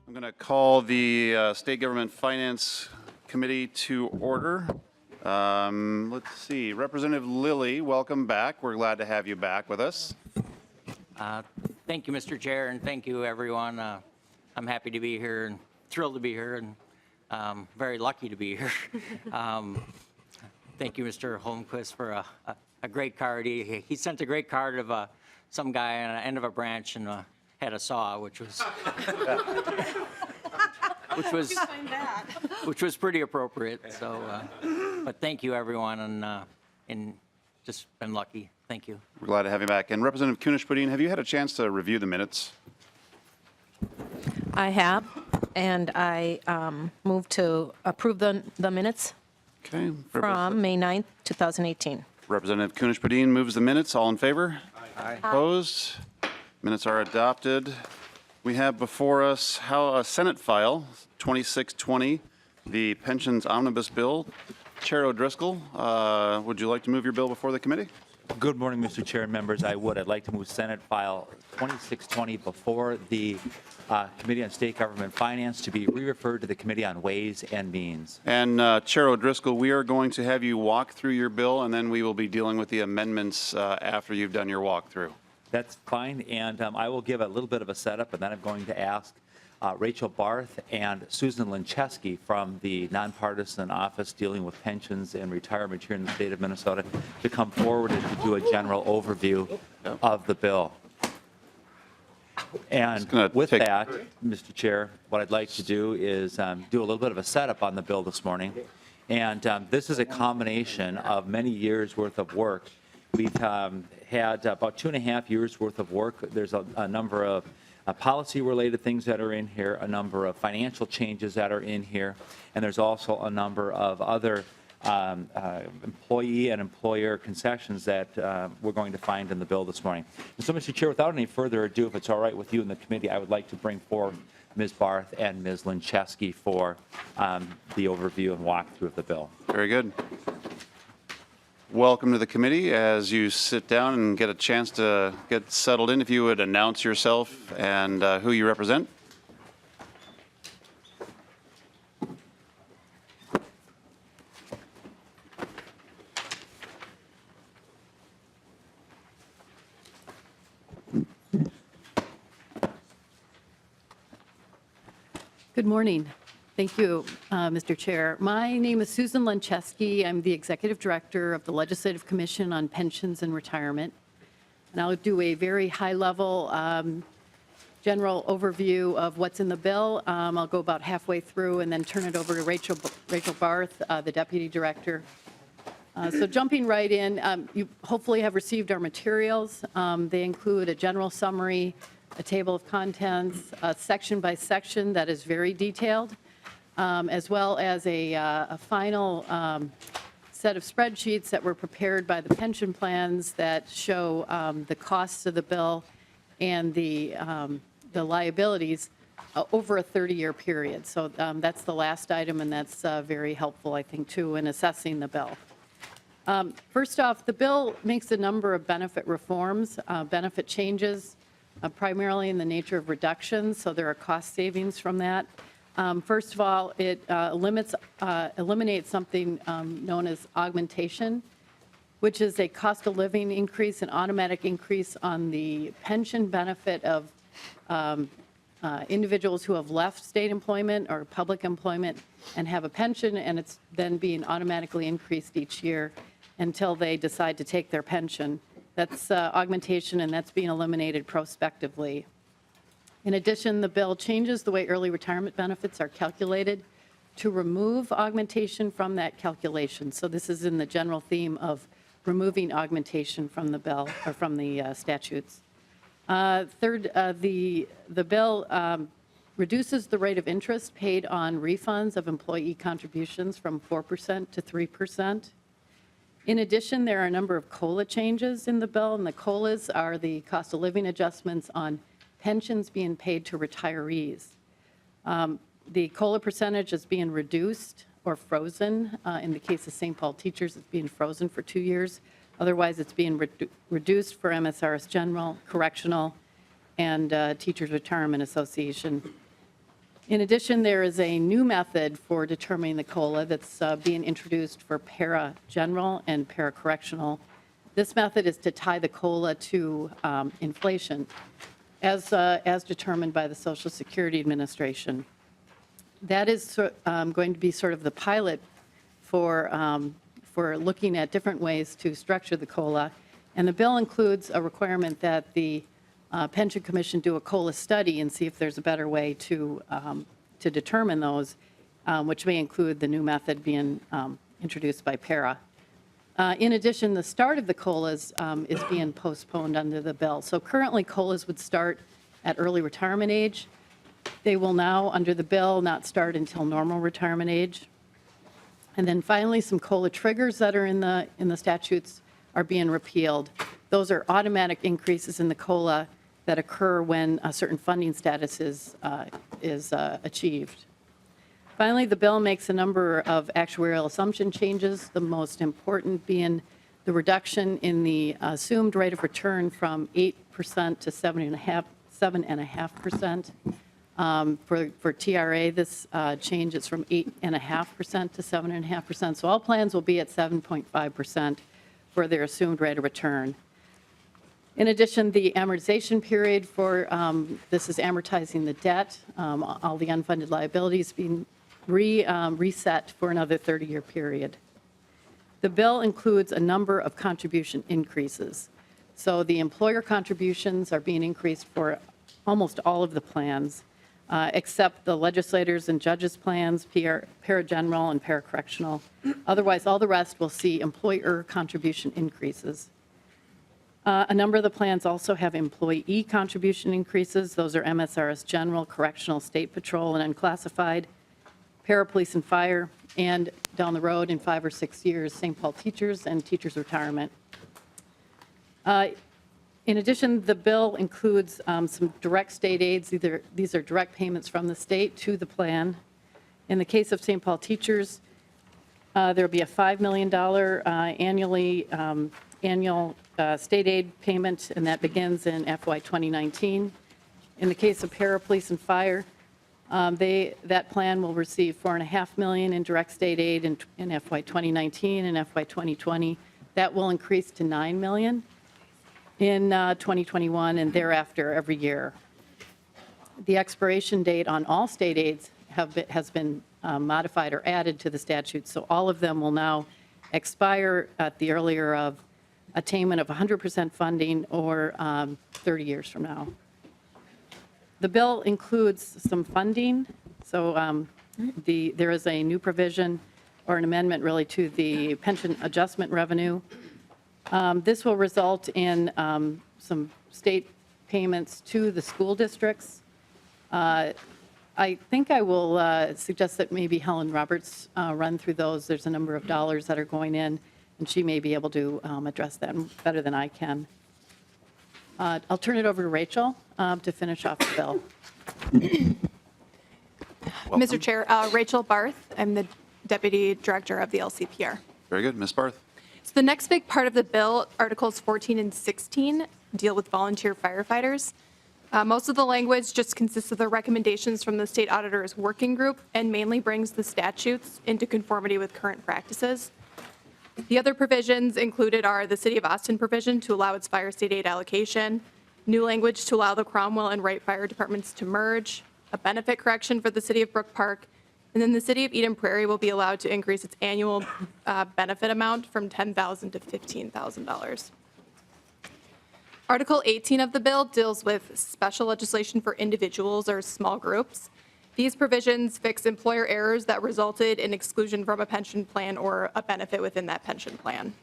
I'm going to call the State Government Finance Committee to order. Let's see, Representative Lilly, welcome back. We're glad to have you back with us. Thank you, Mr. Chair, and thank you, everyone. I'm happy to be here and thrilled to be here and very lucky to be here. Thank you, Mr. Holmquist, for a great card. He sent a great card of some guy on the end of a branch and had a saw, which was which was pretty appropriate. So, but thank you, everyone, and just been lucky. Thank you. We're glad to have you back. And Representative Kunesh-Podein, have you had a chance to review the minutes? I have, and I move to approve the minutes Okay. from May 9th, 2018. Representative Kunesh-Podein moves the minutes. All in favor? Aye. Opposed? Minutes are adopted. We have before us Senate file 2620, the Pensions Omnibus Bill. Chair O'Driscoll, would you like to move your bill before the committee? Good morning, Mr. Chair and members. I would. I'd like to move Senate File 2620 before the Committee on State Government Finance to be re-referred to the Committee on Ways and Means. And Chair O'Driscoll, we are going to have you walk through your bill, and then we will be dealing with the amendments after you've done your walkthrough. That's fine, and I will give a little bit of a setup, and then I'm going to ask Rachel Barth and Susan Lincheski from the nonpartisan office dealing with pensions and retirement here in the state of Minnesota to come forward and to do a general overview of the bill. And with that, Mr. Chair, what I'd like to do is do a little bit of a setup on the bill this morning. And this is a combination of many years' worth of work. We've had about 2.5 years' worth of work. There's a number of policy-related things that are in here, a number of financial changes that are in here, and there's also a number of other employee and employer concessions that we're going to find in the bill this morning. And so, Mr. Chair, without any further ado, if it's all right with you and the committee, I would like to bring forward Ms. Barth and Ms. Lincheski for the overview and walkthrough of the bill. Very good. Welcome to the committee. As you sit down and get a chance to get settled in, if you would announce yourself and who you represent. Good morning. Thank you, Mr. Chair. My name is Susan Lincheski. I'm the Executive Director of the Legislative Commission on Pensions and Retirement. And I'll do a very high-level general overview of what's in the bill. I'll go about halfway through and then turn it over to Rachel Barth, the Deputy Director. So jumping right in, you hopefully have received our materials. They include a general summary, a table of contents, section by section that is very detailed, as well as a final set of spreadsheets that were prepared by the pension plans that show the costs of the bill and the liabilities over a 30-year period. So that's the last item, and that's very helpful, I think, too, in assessing the bill. First off, the bill makes a number of benefit reforms, benefit changes, primarily in the nature of reductions, so there are cost savings from that. First of all, it eliminates something known as augmentation, which is a cost of living increase, an automatic increase on the pension benefit of individuals who have left state employment or public employment and have a pension, and it's then being automatically increased each year until they decide to take their pension. That's augmentation, and that's being eliminated prospectively. In addition, the bill changes the way early retirement benefits are calculated to remove augmentation from that calculation. So this is in the general theme of removing augmentation from the bill or from the statutes. Third, the bill reduces the rate of interest paid on refunds of employee contributions from 4% to 3%. In addition, there are a number of COLA changes in the bill, and the COLAs are the cost of living adjustments on pensions being paid to retirees. The COLA percentage is being reduced or frozen. In the case of St. Paul teachers, it's being frozen for 2 years. Otherwise, it's being reduced for MSRS General, Correctional, and Teachers Retirement Association. In addition, there is a new method for determining the COLA that's being introduced for para-general and para-correctional. This method is to tie the COLA to inflation as determined by the Social Security Administration. That is going to be sort of the pilot for looking at different ways to structure the COLA. And the bill includes a requirement that the Pension Commission do a COLA study and see if there's a better way to determine those, which may include the new method being introduced by para. In addition, the start of the COLAs is being postponed under the bill. So currently, COLAs would start at early retirement age. They will now, under the bill, not start until normal retirement age. And then finally, some COLA triggers that are in the statutes are being repealed. Those are automatic increases in the COLA that occur when a certain funding status is achieved. Finally, the bill makes a number of actuarial assumption changes, the most important being the reduction in the assumed rate of return from 8% to 7.5%. For TRA, this change is from 8.5% to 7.5%. So all plans will be at 7.5% for their assumed rate of return. In addition, the amortization period for this is amortizing the debt, all the unfunded liabilities being reset for another 30-year period. The bill includes a number of contribution increases. So the employer contributions are being increased for almost all of the plans, except the legislators and judges plans, para-general and para-correctional. Otherwise, all the rest will see employer contribution increases. A number of the plans also have employee contribution increases. Those are MSRS General, Correctional, State Patrol, and Unclassified, Parapolice and Fire, and down the road in 5 or 6 years, St. Paul Teachers and Teachers Retirement. In addition, the bill includes some direct state aids. These are direct payments from the state to the plan. In the case of St. Paul Teachers, there will be a $5 million annual state aid payment, and that begins in FY 2019. In the case of Parapolice and Fire, that plan will receive $4.5 million in direct state aid in FY 2019 and FY 2020. That will increase to $9 million in 2021 and thereafter every year. The expiration date on all state aids has been modified or added to the statute, so all of them will now expire at the earlier of attainment of 100% funding or 30 years from now. The bill includes some funding. So there is a new provision or an amendment really to the pension adjustment revenue. This will result in some state payments to the school districts. I think I will suggest that maybe Helen Roberts run through those. There's a number of dollars that are going in, and she may be able to address them better than I can. I'll turn it over to Rachel to finish off the bill. Mr. Chair, Rachel Barth. I'm the Deputy Director of the LCPR. Very good. Ms. Barth. So the next big part of the bill, Articles 14 and 16, deal with volunteer firefighters. Most of the language just consists of the recommendations from the State Auditor's Working Group and mainly brings the statutes into conformity with current practices. The other provisions included are the City of Austin provision to allow its fire state aid allocation, new language to allow the Cromwell and Wright fire departments to merge, a benefit correction for the City of Brook Park, and then the City of Eden Prairie will be allowed to increase its annual benefit amount from $10,000 to $15,000. Article 18 of the bill deals with special legislation for individuals or small groups. These provisions fix employer errors that resulted in exclusion from a pension plan or a benefit within that pension plan.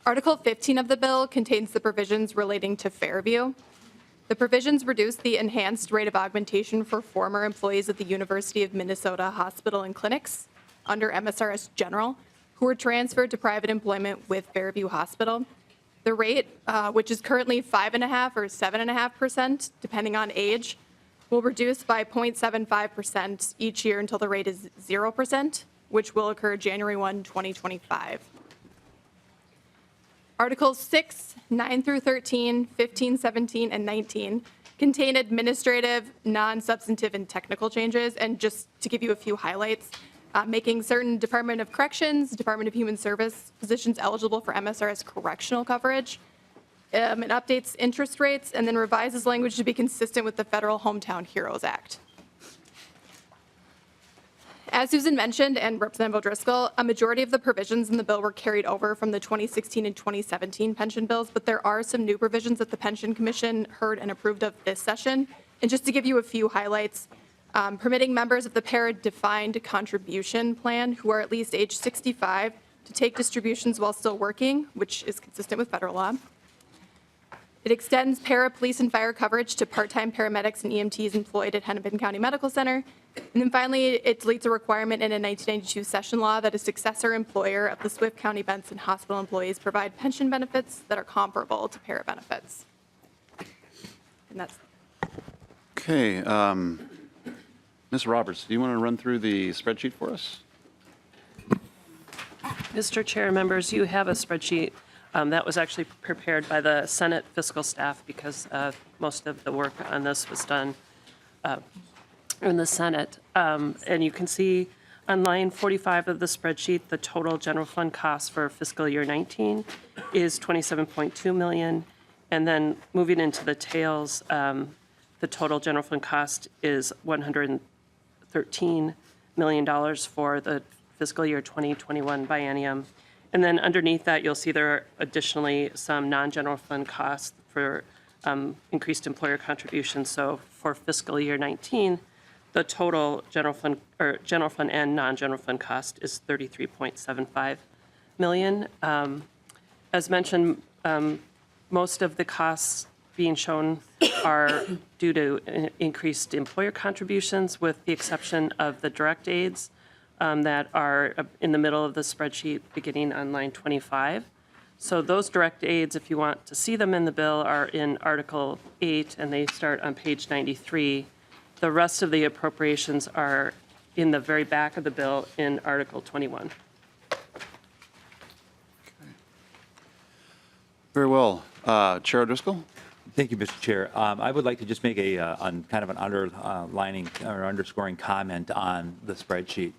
Article 15 of the bill contains the provisions relating to Fairview. The provisions reduce the enhanced rate of augmentation for former employees at the University of Minnesota Hospital and Clinics under MSRS General who were transferred to private employment with Fairview Hospital. The rate, which is currently 5.5% or 7.5%, depending on age, will reduce by 0.75% each year until the rate is 0%, which will occur January 1, 2025. Articles 6, 9 through 13, 15, 17, and 19 contain administrative, non-substantive, and technical changes. And just to give you a few highlights, making certain Department of Corrections, Department of Human Service positions eligible for MSRS correctional coverage. It updates interest rates and then revises language to be consistent with the Federal Hometown Heroes Act. As Susan mentioned and Representative O'Driscoll, a majority of the provisions in the bill were carried over from the 2016 and 2017 pension bills, but there are some new provisions that the Pension Commission heard and approved of this session. And just to give you a few highlights, permitting members of the para-defined contribution plan who are at least age 65 to take distributions while still working, which is consistent with federal law. It extends para, police, and fire coverage to part-time paramedics and EMTs employed at Hennepin County Medical Center. And then finally, it deletes a requirement in a 1992 session law that a successor employer of the Swift County Benson Hospital employees provide pension benefits that are comparable to para benefits. And that's. Okay. Ms. Roberts, do you want to run through the spreadsheet for us? Mr. Chair, members, you have a spreadsheet that was actually prepared by the Senate fiscal staff because most of the work on this was done in the Senate. And you can see on line 45 of the spreadsheet, the total general fund cost for fiscal year 19 is $27.2 million. And then moving into the tails, the total general fund cost is $113 million for the fiscal year 2021 biennium. And then underneath that, you'll see there are additionally some non-general fund costs for increased employer contributions. So for fiscal year 19, the total general fund and non-general fund cost is $33.75 million. As mentioned, most of the costs being shown are due to increased employer contributions, with the exception of the direct aids that are in the middle of the spreadsheet beginning on line 25. So those direct aids, if you want to see them in the bill, are in Article 8, and they start on page 93. The rest of the appropriations are in the very back of the bill in Article 21. Very well. Chair O'Driscoll? Thank you, Mr. Chair. I would like to just make a kind of an underlining or underscoring comment on the spreadsheet.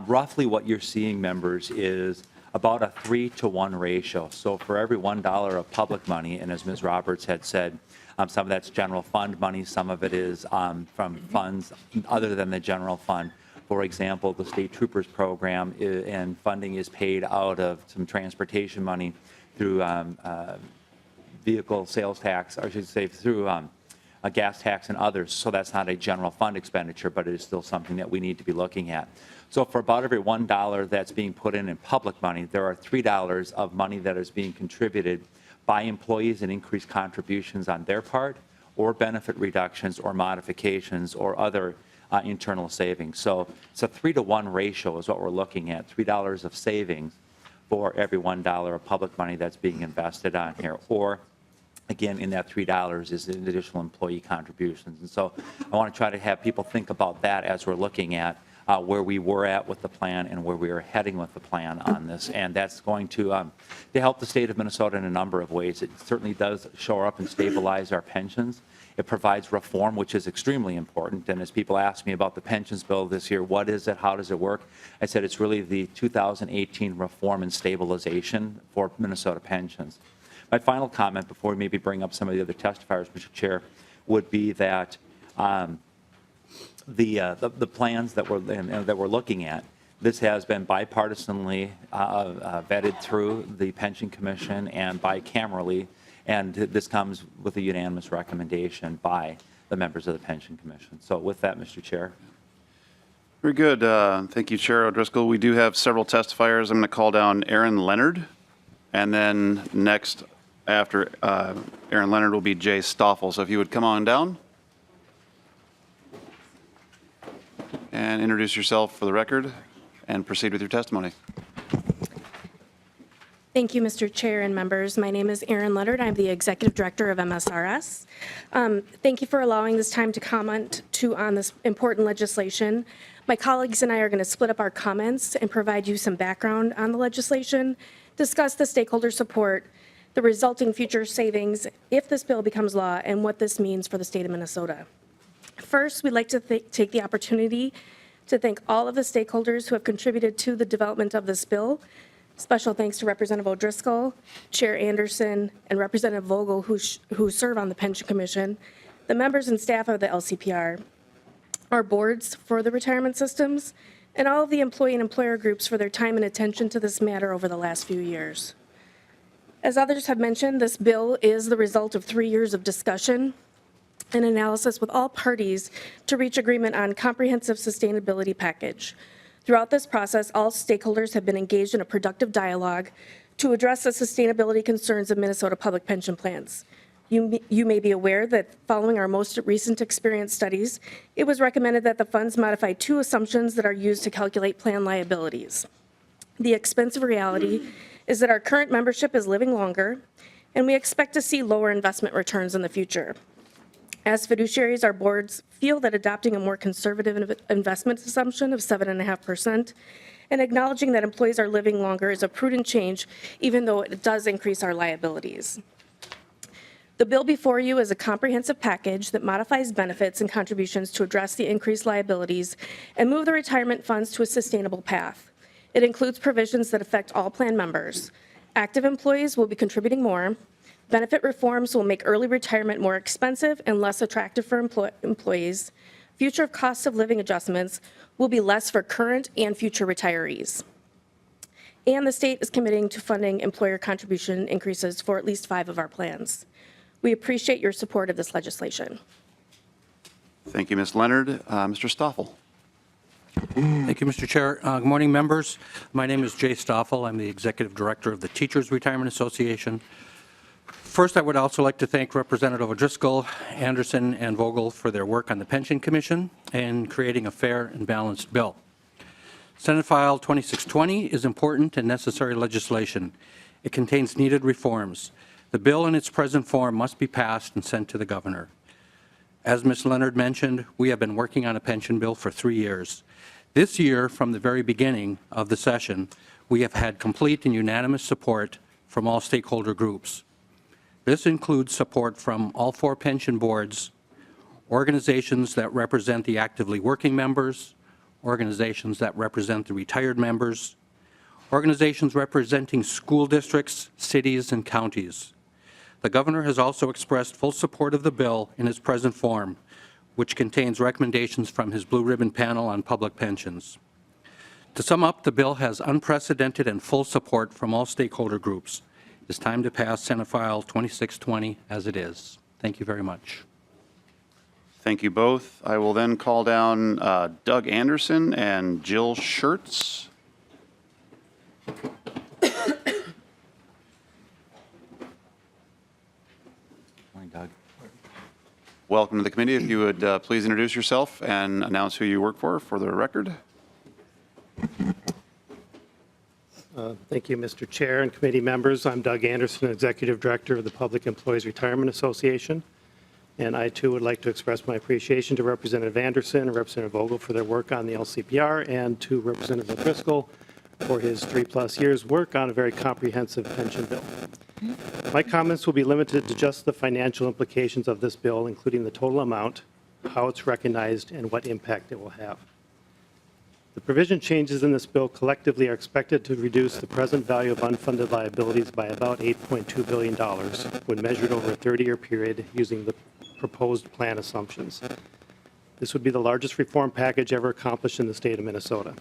Roughly what you're seeing, members, is about a 3-to-1 ratio. So for every $1 of public money, and as Ms. Roberts had said, some of that's general fund money, some of it is from funds other than the general fund. For example, the state troopers program and funding is paid out of some transportation money through vehicle sales tax, or I should say through a gas tax and others. So that's not a general fund expenditure, but it is still something that we need to be looking at. So for about every $1 that's being put in public money, there are $3 of money that is being contributed by employees and increased contributions on their part, or benefit reductions or modifications or other internal savings. So it's a 3-to-1 ratio is what we're looking at, $3 of savings for every $1 of public money that's being invested on here. Or again, in that $3 is an additional employee contributions. And so I want to try to have people think about that as we're looking at where we were at with the plan and where we are heading with the plan on this. And that's going to help the state of Minnesota in a number of ways. It certainly does shore up and stabilize our pensions. It provides reform, which is extremely important. And as people ask me about the pensions bill this year, what is it, how does it work? I said it's really the 2018 reform and stabilization for Minnesota pensions. My final comment before we maybe bring up some of the other testifiers, Mr. Chair, would be that the plans that we're looking at, this has been bipartisanly vetted through the Pension Commission and bicamerally, and this comes with a unanimous recommendation by the members of the Pension Commission. So with that, Mr. Chair. Very good. Thank you, Chair O'Driscoll. We do have several testifiers. I'm going to call down Aaron Leonard, and then next after Aaron Leonard will be Jay Stoffel. So if you would come on down and introduce yourself for the record and proceed with your testimony. Thank you, Mr. Chair and members. My name is Erin Leonard. I'm the Executive Director of MSRS. Thank you for allowing this time to comment on this important legislation. My colleagues and I are going to split up our comments and provide you some background on the legislation, discuss the stakeholder support, the resulting future savings if this bill becomes law, and what this means for the state of Minnesota. First, we'd like to take the opportunity to thank all of the stakeholders who have contributed to the development of this bill. Special thanks to Representative O'Driscoll, Chair Anderson, and Representative Vogel, who serve on the Pension Commission, the members and staff of the LCPR, our boards for the retirement systems, and all of the employee and employer groups for their time and attention to this matter over the last few years. As others have mentioned, this bill is the result of 3 years of discussion and analysis with all parties to reach agreement on comprehensive sustainability package. Throughout this process, all stakeholders have been engaged in a productive dialogue to address the sustainability concerns of Minnesota public pension plans. You may be aware that following our most recent experience studies, it was recommended that the funds modify 2 assumptions that are used to calculate plan liabilities. The expensive reality is that our current membership is living longer, and we expect to see lower investment returns in the future. As fiduciaries, our boards feel that adopting a more conservative investment assumption of 7.5% and acknowledging that employees are living longer is a prudent change, even though it does increase our liabilities. The bill before you is a comprehensive package that modifies benefits and contributions to address the increased liabilities and move the retirement funds to a sustainable path. It includes provisions that affect all plan members. Active employees will be contributing more. Benefit reforms will make early retirement more expensive and less attractive for employees. Future cost of living adjustments will be less for current and future retirees. And the state is committing to funding employer contribution increases for at least 5 of our plans. We appreciate your support of this legislation. Thank you, Ms. Leonard. Mr. Stoffel. Thank you, Mr. Chair. Good morning, members. My name is Jay Stoffel. I'm the Executive Director of the Teachers Retirement Association. First, I would also like to thank Representative O'Driscoll, Anderson, and Vogel for their work on the Pension Commission and creating a fair and balanced bill. Senate File 2620 is important and necessary legislation. It contains needed reforms. The bill in its present form must be passed and sent to the governor. As Ms. Leonard mentioned, we have been working on a pension bill for 3 years. This year, from the very beginning of the session, we have had complete and unanimous support from all stakeholder groups. This includes support from all 4 pension boards, organizations that represent the actively working members, organizations that represent the retired members, organizations representing school districts, cities, and counties. The governor has also expressed full support of the bill in its present form, which contains recommendations from his Blue Ribbon panel on public pensions. To sum up, the bill has unprecedented and full support from all stakeholder groups. It's time to pass Senate File 2620 as it is. Thank you very much. Thank you both. I will then call down Doug Anderson and Jill Schertz. Morning, Doug. Welcome to the committee. If you would please introduce yourself and announce who you work for the record. Thank you, Mr. Chair and committee members. I'm Doug Anderson, Executive Director of the Public Employees Retirement Association. And I, too, would like to express my appreciation to Representative Anderson and Representative Vogel for their work on the LCPR and to Representative O'Driscoll for his 3+ years' work on a very comprehensive pension bill. My comments will be limited to just the financial implications of this bill, including the total amount, how it's recognized, and what impact it will have. The provision changes in this bill collectively are expected to reduce the present value of unfunded liabilities by about $8.2 billion when measured over a 30-year period using the proposed plan assumptions. This would be the largest reform package ever accomplished in the state of Minnesota.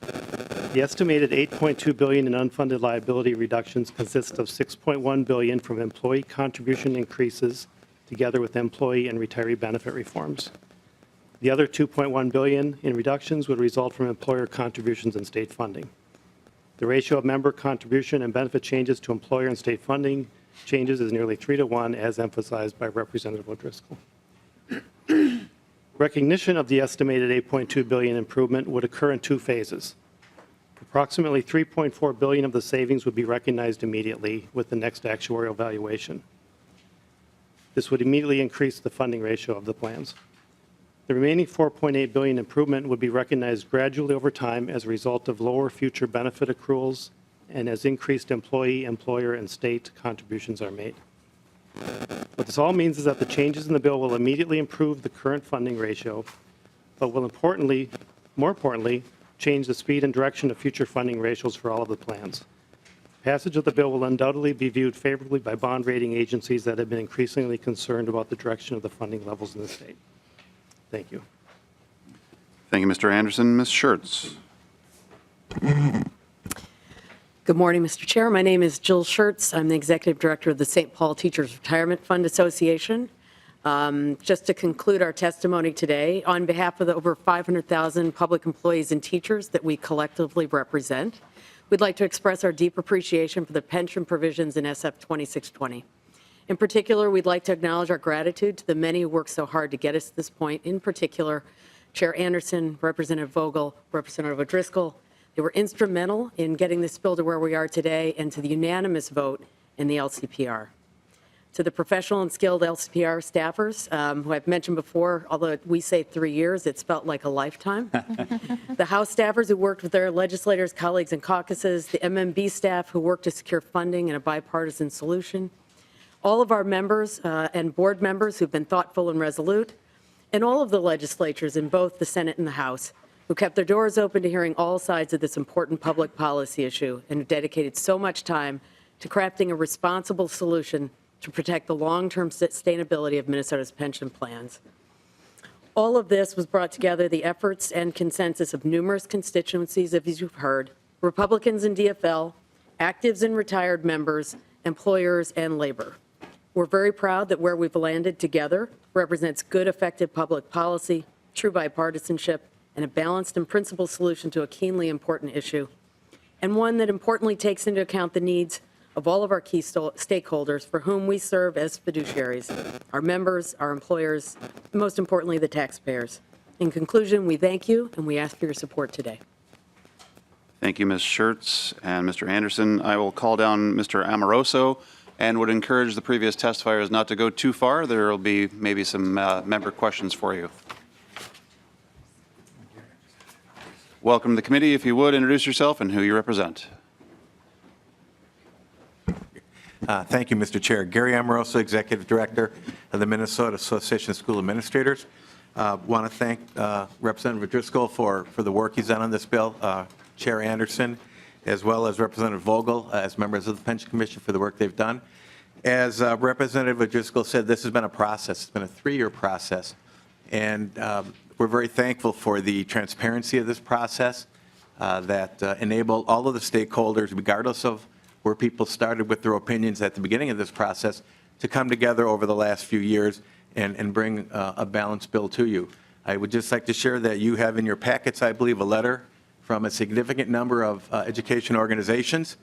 The estimated $8.2 billion in unfunded liability reductions consist of $6.1 billion from employee contribution increases together with employee and retiree benefit reforms. The other $2.1 billion in reductions would result from employer contributions and state funding. The ratio of member contribution and benefit changes to employer and state funding changes is nearly 3-to-1, as emphasized by Representative O'Driscoll. Recognition of the estimated $8.2 billion improvement would occur in 2 phases. Approximately $3.4 billion of the savings would be recognized immediately with the next actuarial valuation. This would immediately increase the funding ratio of the plans. The remaining $4.8 billion improvement would be recognized gradually over time as a result of lower future benefit accruals and as increased employee, employer, and state contributions are made. What this all means is that the changes in the bill will immediately improve the current funding ratio, but will more importantly, change the speed and direction of future funding ratios for all of the plans. Passage of the bill will undoubtedly be viewed favorably by bond rating agencies that have been increasingly concerned about the direction of the funding levels in the state. Thank you. Thank you, Mr. Anderson. Ms. Schertz. Good morning, Mr. Chair. My name is Jill Schertz. I'm the Executive Director of the St. Paul Teachers Retirement Fund Association. Just to conclude our testimony today, on behalf of the over 500,000 public employees and teachers that we collectively represent, we'd like to express our deep appreciation for the pension provisions in SF 2620. In particular, we'd like to acknowledge our gratitude to the many who worked so hard to get us to this point, in particular, Chair Anderson, Representative Vogel, Representative O'Driscoll. They were instrumental in getting this bill to where we are today and to the unanimous vote in the LCPR. To the professional and skilled LCPR staffers, who I've mentioned before, although we say 3 years, it's felt like a lifetime. The House staffers who worked with their legislators, colleagues, and caucuses, the MMB staff who worked to secure funding and a bipartisan solution, all of our members and board members who've been thoughtful and resolute, and all of the legislatures in both the Senate and the House who kept their doors open to hearing all sides of this important public policy issue and who dedicated so much time to crafting a responsible solution to protect the long-term sustainability of Minnesota's pension plans. All of this was brought together the efforts and consensus of numerous constituencies, as you've heard, Republicans and DFL, actives and retired members, employers, and labor. We're very proud that where we've landed together represents good, effective public policy, true bipartisanship, and a balanced and principled solution to a keenly important issue, and one that importantly takes into account the needs of all of our key stakeholders for whom we serve as fiduciaries, our members, our employers, and most importantly, the taxpayers. In conclusion, we thank you and we ask for your support today. Thank you, Ms. Schertz and Mr. Anderson. I will call down Mr. Amoroso and would encourage the previous testifiers not to go too far. There will be maybe some member questions for you. Welcome to the committee. If you would, introduce yourself and who you represent. Thank you, Mr. Chair. Gary Amoroso, Executive Director of the Minnesota Association of School Administrators. Want to thank Representative Driscoll for the work he's done on this bill, Chair Anderson, as well as Representative Vogel, as members of the Pension Commission for the work they've done. As Representative Driscoll said, this has been a process. It's been a 3-year process. And we're very thankful for the transparency of this process that enabled all of the stakeholders, regardless of where people started with their opinions at the beginning of this process, to come together over the last few years and bring a balanced bill to you. I would just like to share that you have in your packets, I believe, a letter from a significant number of education organizations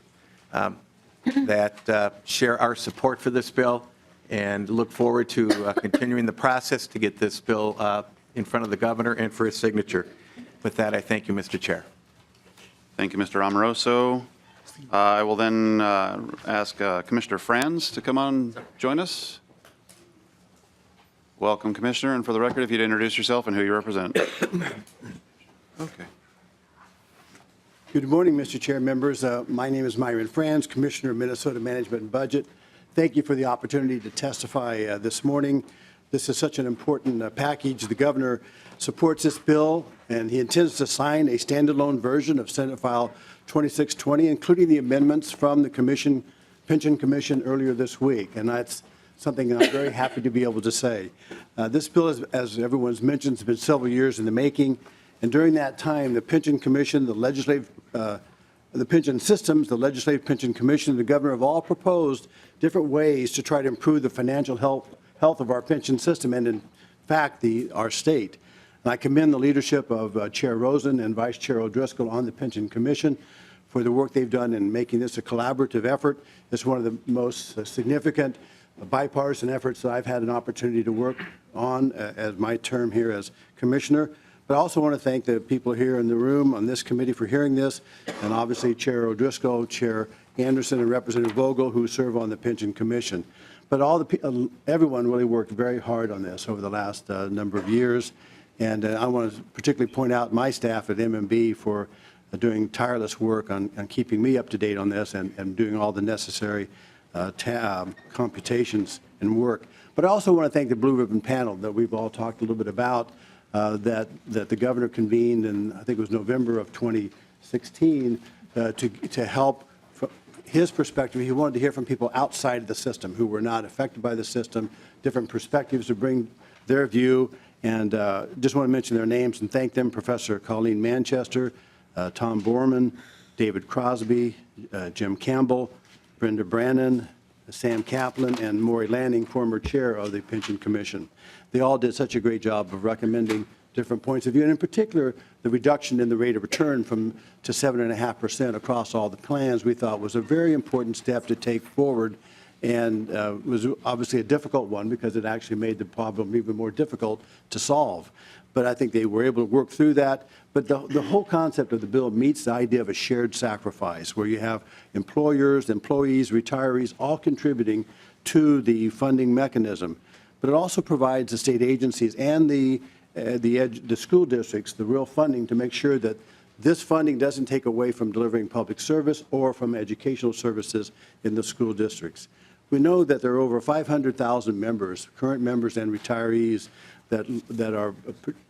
that share our support for this bill and look forward to continuing the process to get this bill in front of the governor and for his signature. With that, I thank you, Mr. Chair. Thank you, Mr. Amoroso. I will then ask Commissioner Franz to come on and join us. Welcome, Commissioner, and for the record, if you'd introduce yourself and who you represent. Okay. Good morning, Mr. Chair, members. My name is Myron Franz, Commissioner of Minnesota Management and Budget. Thank you for the opportunity to testify this morning. This is such an important package. The governor supports this bill, and he intends to sign a standalone version of Senate File 2620, including the amendments from the Pension Commission earlier this week, and that's something I'm very happy to be able to say. This bill, as everyone's mentioned, has been several years in the making, and during that time, the Pension Commission, the pension systems, the Legislative Pension Commission, and the governor have all proposed different ways to try to improve the financial health of our pension system and, in fact, our state. And I commend the leadership of Chair Rosen and Vice Chair O'Driscoll on the Pension Commission for the work they've done in making this a collaborative effort. It's one of the most significant bipartisan efforts that I've had an opportunity to work on as my term here as commissioner. But I also want to thank the people here in the room on this committee for hearing this, and obviously Chair O'Driscoll, Chair Anderson, and Representative Vogel, who serve on the Pension Commission. But everyone really worked very hard on this over the last number of years. And I want to particularly point out my staff at MMB for doing tireless work on keeping me up to date on this and doing all the necessary computations and work. But I also want to thank the Blue Ribbon Panel that we've all talked a little bit about, that the governor convened in, I think it was November of 2016, to help from his perspective. He wanted to hear from people outside of the system who were not affected by the system, different perspectives to bring their view. And just want to mention their names and thank them: Professor Colleen Manchester, Tom Borman, David Crosby, Jim Campbell, Brenda Brannon, Sam Kaplan, and Maury Lanning, former chair of the Pension Commission. They all did such a great job of recommending different points of view, and in particular, the reduction in the rate of return to 7.5% across all the plans we thought was a very important step to take forward, and was obviously a difficult one because it actually made the problem even more difficult to solve. But I think they were able to work through that. But the whole concept of the bill meets the idea of a shared sacrifice, where you have employers, employees, retirees all contributing to the funding mechanism. But it also provides the state agencies and the school districts the real funding to make sure that this funding doesn't take away from delivering public service or from educational services in the school districts. We know that there are over 500,000 members, current members and retirees, that are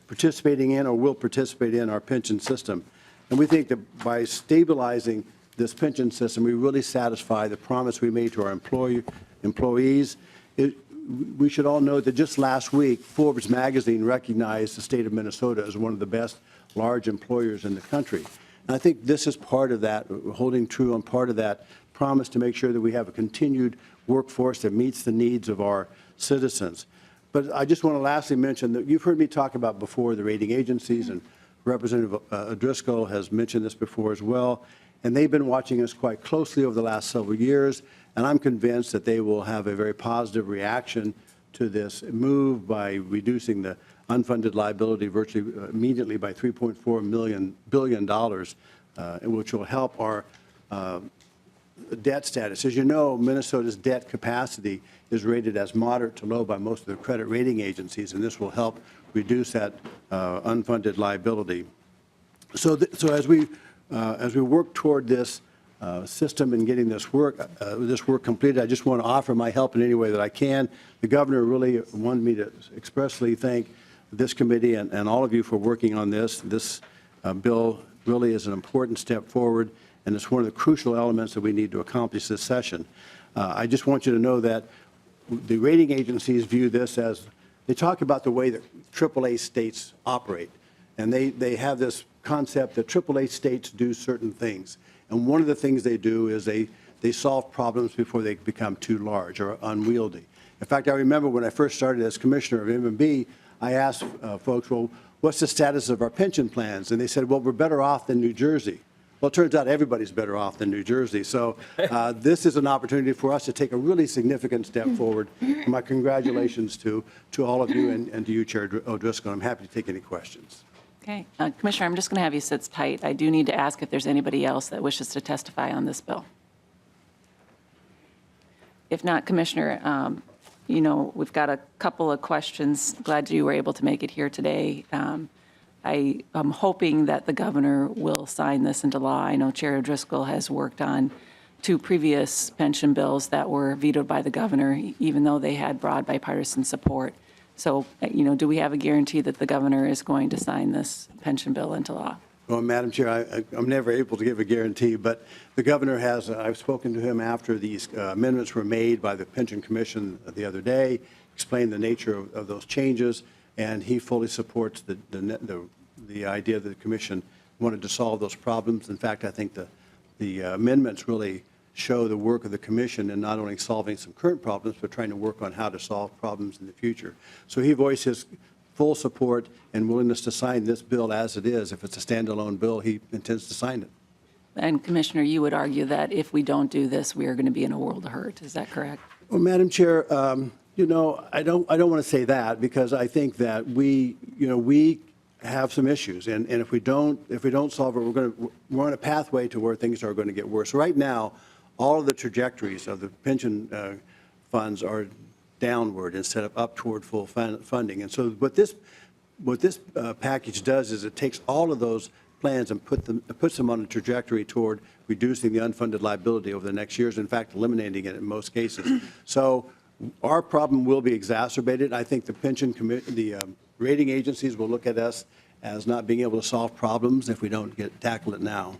participating in or will participate in our pension system. And we think that by stabilizing this pension system, we really satisfy the promise we made to our employees. We should all know that just last week, Forbes magazine recognized the state of Minnesota as one of the best large employers in the country. And I think this is part of that, holding true on part of that promise to make sure that we have a continued workforce that meets the needs of our citizens. But I just want to lastly mention that you've heard me talk about before the rating agencies, and Representative O'Driscoll has mentioned this before as well, and they've been watching us quite closely over the last several years, and I'm convinced that they will have a very positive reaction to this move by reducing the unfunded liability virtually immediately by $3.4 billion, which will help our debt status. As you know, Minnesota's debt capacity is rated as moderate to low by most of the credit rating agencies, and this will help reduce that unfunded liability. So as we work toward this system and getting this work completed, I just want to offer my help in any way that I can. The governor really wanted me to expressly thank this committee and all of you for working on this. This bill really is an important step forward, and it's one of the crucial elements that we need to accomplish this session. I just want you to know that the rating agencies view this as, they talk about the way that AAA states operate, and they have this concept that AAA states do certain things. And one of the things they do is they solve problems before they become too large or unwieldy. In fact, I remember when I first started as commissioner of M&B, I asked folks, well, what's the status of our pension plans? And they said, well, we're better off than New Jersey. Well, it turns out everybody's better off than New Jersey. So this is an opportunity for us to take a really significant step forward. My congratulations to all of you and to you, Chair O'Driscoll. I'm happy to take any questions. Okay. Commissioner, I'm just going to have you sit tight. I do need to ask if there's anybody else that wishes to testify on this bill. If not, Commissioner, you know, we've got a couple of questions. Glad you were able to make it here today. I am hoping that the governor will sign this into law. I know Chair O'Driscoll has worked on 2 previous pension bills that were vetoed by the governor, even though they had broad bipartisan support. So, you know, do we have a guarantee that the governor is going to sign this pension bill into law? Well, Madam Chair, I'm never able to give a guarantee, but the governor has, I've spoken to him after these amendments were made by the Pension Commission the other day, explained the nature of those changes, and he fully supports the idea that the commission wanted to solve those problems. In fact, I think the amendments really show the work of the commission in not only solving some current problems, but trying to work on how to solve problems in the future. So he voiced his full support and willingness to sign this bill as it is. If it's a standalone bill, he intends to sign it. And Commissioner, you would argue that if we don't do this, we are going to be in a world of hurt. Is that correct? Well, Madam Chair, you know, I don't want to say that, because I think that we have some issues, and if we don't solve it, we're on a pathway to where things are going to get worse. Right now, all of the trajectories of the pension funds are downward instead of up toward full funding. And so what this package does is it takes all of those plans and puts them on a trajectory toward reducing the unfunded liability over the next years, in fact, eliminating it in most cases. So our problem will be exacerbated. I think the rating agencies will look at us as not being able to solve problems if we don't tackle it now.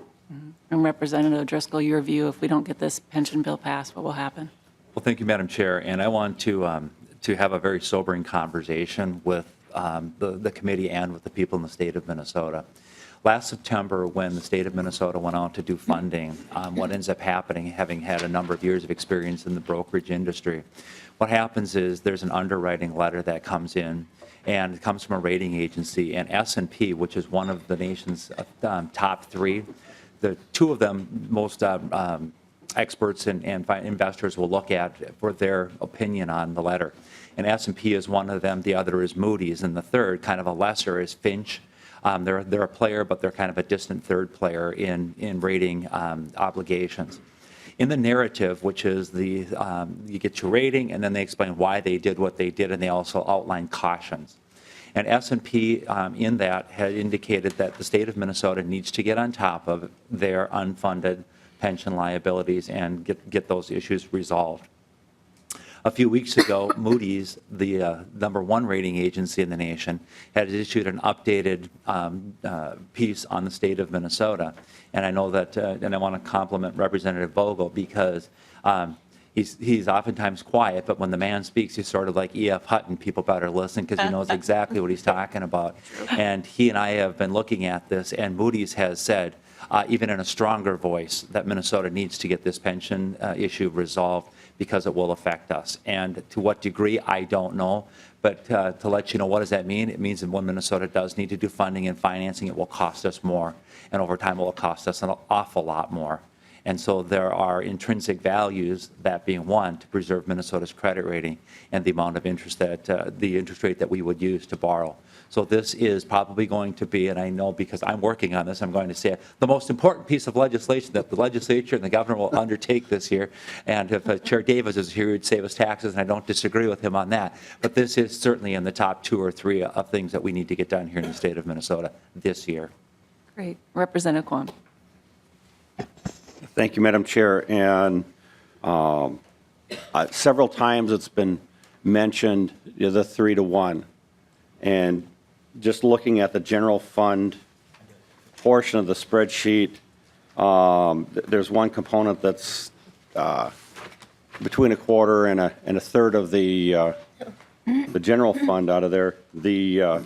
And Representative Driscoll, your view, if we don't get this pension bill passed, what will happen? Well, thank you, Madam Chair. And I want to have a very sobering conversation with the committee and with the people in the state of Minnesota. Last September, when the state of Minnesota went out to do funding, what ends up happening, having had a number of years of experience in the brokerage industry, what happens is there's an underwriting letter that comes in, and it comes from a rating agency, and S&P, which is one of the nation's top three, the two of them most experts and investors will look at for their opinion on the letter. And S&P is one of them, the other is Moody's, and the third, kind of a lesser, is Finch. They're a player, but they're kind of a distant third player in rating obligations. In the narrative, which is you get your rating, and then they explain why they did what they did, and they also outline cautions. And S&P in that had indicated that the state of Minnesota needs to get on top of their unfunded pension liabilities and get those issues resolved. A few weeks ago, Moody's, the #1 rating agency in the nation, had issued an updated piece on the state of Minnesota. And I know that, and I want to compliment Representative Vogel because he's oftentimes quiet, but when the man speaks, he's sort of like E.F. Hutton. People better listen because he knows exactly what he's talking about. And he and I have been looking at this, and Moody's has said, even in a stronger voice, that Minnesota needs to get this pension issue resolved because it will affect us. And to what degree, I don't know. But to let you know, what does that mean? It means that when Minnesota does need to do funding and financing, it will cost us more. And over time, it will cost us an awful lot more. And so there are intrinsic values, that being one, to preserve Minnesota's credit rating and the amount of interest that, the interest rate that we would use to borrow. So this is probably going to be, and I know because I'm working on this, I'm going to say it, the most important piece of legislation that the legislature and the governor will undertake this year. And if Chair Davis is here, he'd save us taxes, and I don't disagree with him on that. But this is certainly in the top 2 or 3 of things that we need to get done here in the state of Minnesota this year. Great. Representative Quam. Thank you, Madam Chair. And several times it's been mentioned, the 3-to-1. And just looking at the general fund portion of the spreadsheet, there's one component that's between a quarter and a third of the general fund out of there. The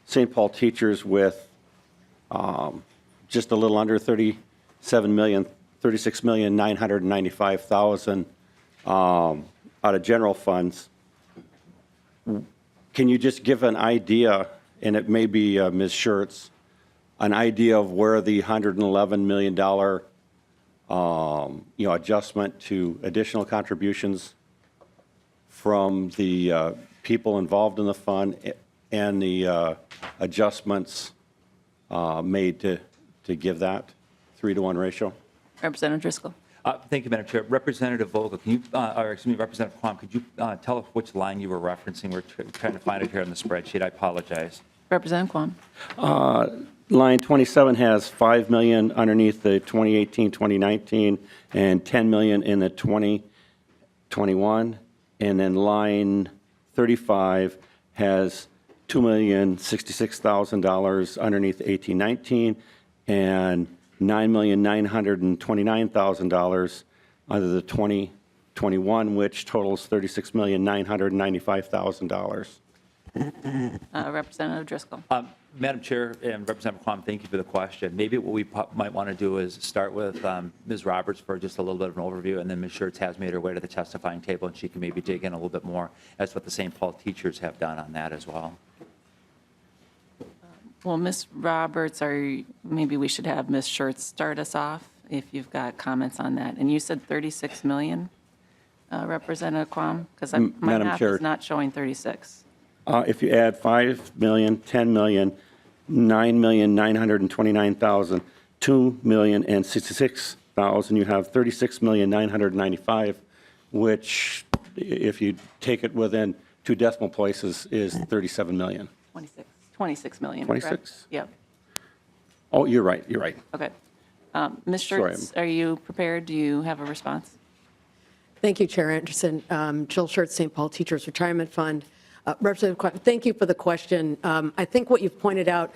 St. Paul teachers with just a little under 36,995,000 out of general funds. Can you just give an idea, and it may be Ms. Schertz, an idea of where the $111 million adjustment to additional contributions from the people involved in the fund and the adjustments made to give that 3-to-1 ratio? Representative Driscoll. Thank you, Madam Chair. Representative Vogel, can you, or excuse me, Representative Quam, could you tell us which line you were referencing? We're trying to find it here on the spreadsheet. I apologize. Representative Quam. Line 27 has $5 million underneath the 2018-2019 and $10 million in the 2021. And then line 35 has $2,066,000 underneath the 18-19 and $9,929,000 under the 2021, which totals $36,995,000. Representative Driscoll. Madam Chair and Representative Quam, thank you for the question. Maybe what we might want to do is start with Ms. Roberts for just a little bit of an overview, and then Ms. Schertz has made her way to the testifying table, and she can maybe dig in a little bit more as what the St. Paul teachers have done on that as well. Well, Ms. Roberts, maybe we should have Ms. Schertz start us off if you've got comments on that. And you said 36 million, Representative Quam? Because my math is not showing 36. If you add 5 million, 10 million, 9,929,000, 2 million, and 66,000, you have 36,995,000, which, if you take it within 2 decimal places, is 37 million. 26 million. 26? Correct? Yep. Oh, you're right, you're right. Okay. Ms. Sorry. Schertz, are you prepared? Do you have a response? Thank you, Chair Anderson. Jill Schertz, St. Paul Teachers Retirement Fund. Representative Quinn, thank you for the question. I think what you've pointed out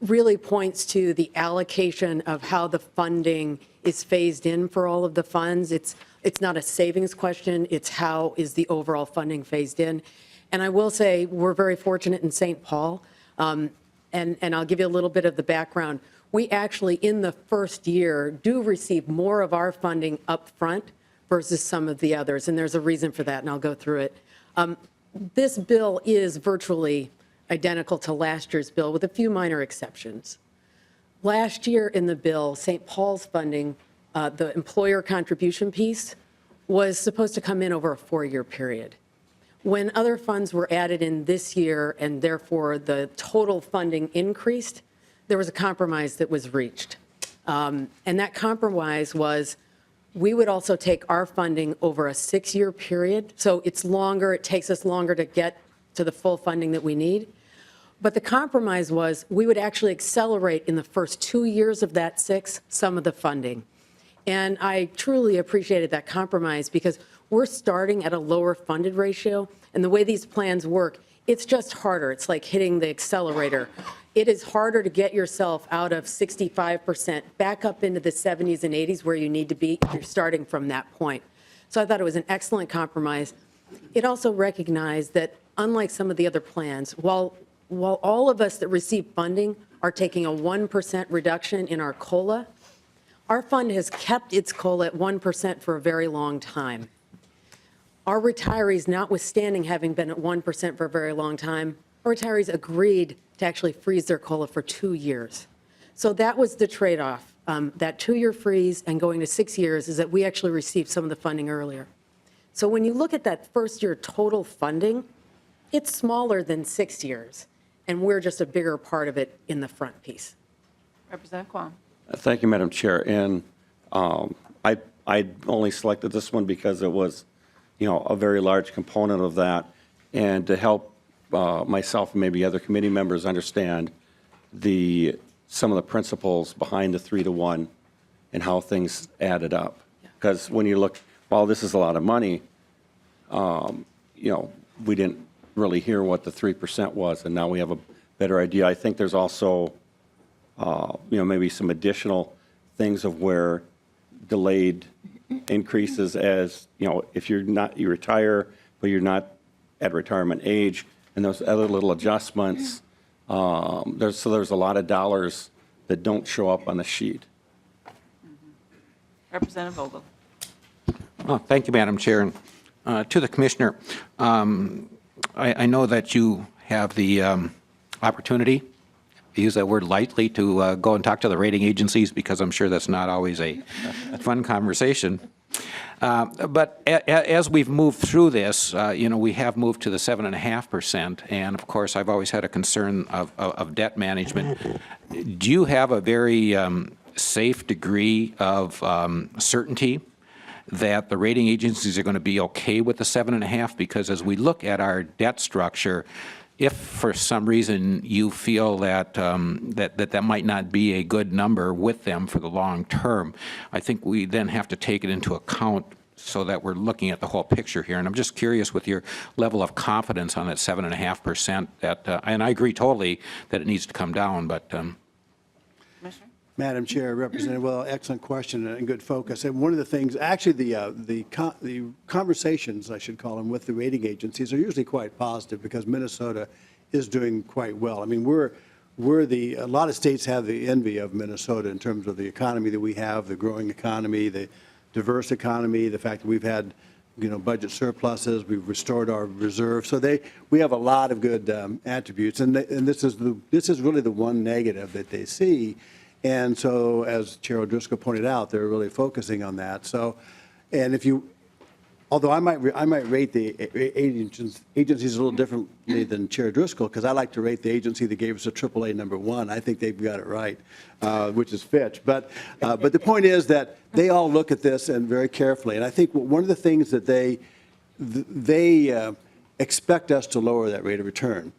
really points to the allocation of how the funding is phased in for all of the funds. It's not a savings question, it's how is the overall funding phased in. And I will say we're very fortunate in St. Paul, and I'll give you a little bit of the background. We actually, in the first year, do receive more of our funding up front versus some of the others, and there's a reason for that, and I'll go through it. This bill is virtually identical to last year's bill with a few minor exceptions. Last year in the bill, St. Paul's funding, the employer contribution piece, was supposed to come in over a 4-year period. When other funds were added in this year and therefore the total funding increased, there was a compromise that was reached. And that compromise was we would also take our funding over a 6-year period. So it's longer, it takes us longer to get to the full funding that we need. But the compromise was we would actually accelerate in the first 2 years of that 6 some of the funding. And I truly appreciated that compromise because we're starting at a lower funded ratio. And the way these plans work, it's just harder. It's like hitting the accelerator. It is harder to get yourself out of 65% back up into the 70s and 80s where you need to be if you're starting from that point. So I thought it was an excellent compromise. It also recognized that unlike some of the other plans, while all of us that receive funding are taking a 1% reduction in our COLA, our fund has kept its COLA at 1% for a very long time. Our retirees, notwithstanding having been at 1% for a very long time, our retirees agreed to actually freeze their COLA for 2 years. So that was the trade-off. That 2-year freeze and going to 6 years is that we actually received some of the funding earlier. So when you look at that first year total funding, it's smaller than 6 years, and we're just a bigger part of it in the front piece. Representative Quam. Thank you, Madam Chair. And I only selected this one because it was, a very large component of that, and to help myself and maybe other committee members understand some of the principles behind the 3-to-1 and how things added up. Because when you look, while this is a lot of money, we didn't really hear what the 3% was, and now we have a better idea. I think there's also, maybe some additional things of where delayed increases as, if you retire, but you're not at retirement age, and those other little adjustments. There's a lot of dollars that don't show up on the sheet. Representative Vogel. Oh, thank you, Madam Chair. And to the Commissioner, I know that you have the opportunity, I use that word lightly, to go and talk to the rating agencies because I'm sure that's not always a fun conversation. But as we've moved through this, we have moved to the 7.5%, and of course, I've always had a concern of debt management. Do you have a very safe degree of certainty that the rating agencies are going to be okay with the 7.5%? Because as we look at our debt structure, if for some reason you feel that that might not be a good number with them for the long term, I think we then have to take it into account so that we're looking at the whole picture here. And I'm just curious with your level of confidence on that 7.5%, and I agree totally that it needs to come down, but. Madam Chair, Representative, well, excellent question and good focus. And one of the things, actually, the conversations, I should call them, with the rating agencies are usually quite positive because Minnesota is doing quite well. I mean, a lot of states have the envy of Minnesota in terms of the economy that we have, the growing economy, the diverse economy, the fact that we've had, budget surpluses, we've restored our reserves. So we have a lot of good attributes, and this is really the one negative that they see. And so, as Chair O'Driscoll pointed out, they're really focusing on that. So, and although I might rate the agencies a little differently than Chair Driscoll, because I like to rate the agency that gave us a AAA #1. I think they've got it right, which is Fitch. But the point is that they all look at this and very carefully. And I think one of the things that they expect us to lower that rate of return.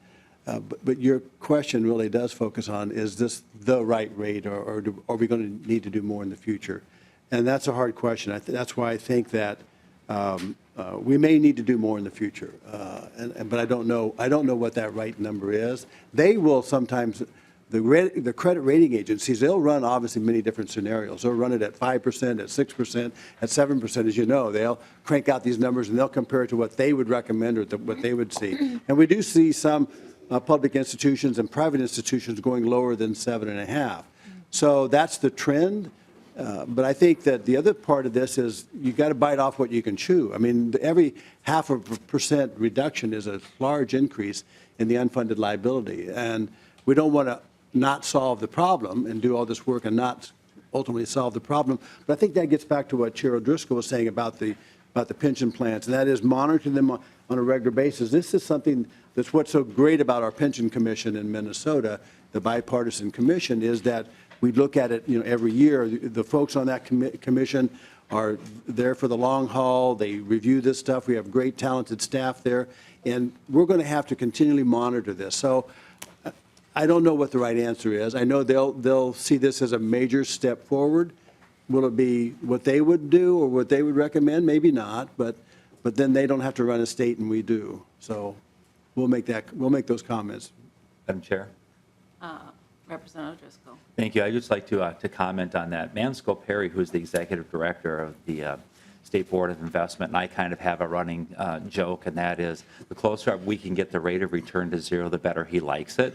But your question really does focus on, is this the right rate, or are we going to need to do more in the future? And that's a hard question. That's why I think that we may need to do more in the future. But I don't know what that right number is. They will sometimes, the credit rating agencies, they'll run obviously many different scenarios. They'll run it at 5%, at 6%, at 7%, as you know. They'll crank out these numbers and they'll compare it to what they would recommend or what they would see. And we do see some public institutions and private institutions going lower than 7.5. So that's the trend. But I think that the other part of this is you got to bite off what you can chew. I mean, every 0.5% reduction is a large increase in the unfunded liability. And we don't want to not solve the problem and do all this work and not ultimately solve the problem. But I think that gets back to what Chair O'Driscoll was saying about the pension plans, and that is monitoring them on a regular basis. This is something that's what's so great about our pension commission in Minnesota, the bipartisan commission, is that we look at it, every year. The folks on that commission are there for the long haul. They review this stuff. We have great, talented staff there, and we're going to have to continually monitor this. So I don't know what the right answer is. I know they'll see this as a major step forward. Will it be what they would do or what they would recommend? Maybe not, but then they don't have to run a state and we do. So we'll make those comments. Madam Chair. Representative Driscoll. Thank you. I'd just like to comment on that. Mansco Perry, who's the executive director of the State Board of Investment, and I kind of have a running joke, and that is the closer we can get the rate of return to zero, the better he likes it,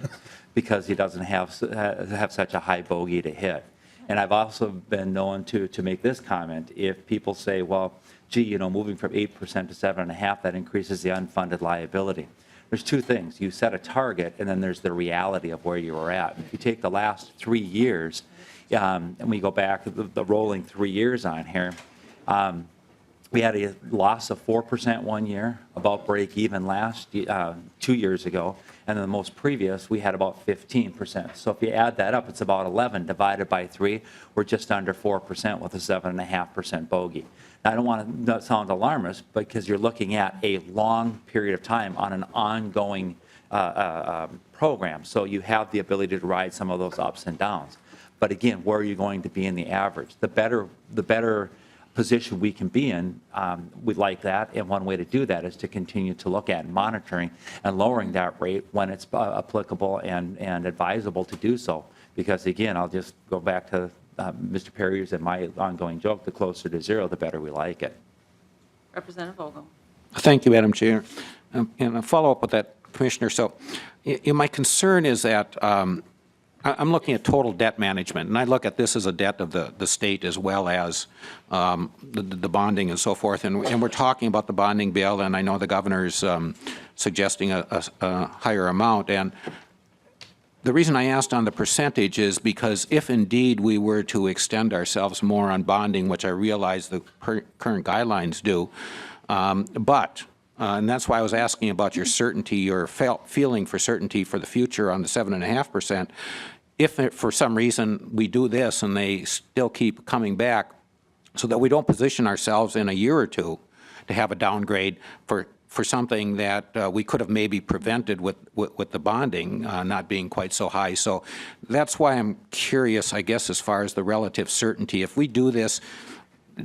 because he doesn't have such a high bogey to hit. And I've also been known to make this comment. If people say, well, gee, moving from 8% to 7.5%, that increases the unfunded liability. There's two things. You set a target, and then there's the reality of where you were at. If you take the last 3 years, and we go back the rolling 3 years on here, we had a loss of 4% 1 year, about break even 2 years ago, and then the most previous, we had about 15%. So if you add that up, it's about 11 divided by 3. We're just under 4% with a 7.5% bogey. Now, I don't want to sound alarmist, because you're looking at a long period of time on an ongoing program. So you have the ability to ride some of those ups and downs. But again, where are you going to be in the average? The better position we can be in, we'd like that. And one way to do that is to continue to look at monitoring and lowering that rate when it's applicable and advisable to do so. Because again, I'll just go back to Mr. Perry's and my ongoing joke, the closer to zero, the better we like it. Representative Vogel. Thank you, Madam Chair. And a follow-up with that, Commissioner. So my concern is that I'm looking at total debt management, and I look at this as a debt of the state as well as the bonding and so forth. And we're talking about the bonding bill, and I know the governor's suggesting a higher amount. And the reason I asked on the percentage is because if indeed we were to extend ourselves more on bonding, which I realize the current guidelines do, and that's why I was asking about your certainty or feeling for certainty for the future on the 7.5%. If for some reason we do this and they still keep coming back, so that we don't position ourselves in a year or two to have a downgrade for something that we could have maybe prevented with the bonding not being quite so high. So that's why I'm curious, I guess, as far as the relative certainty. If we do this,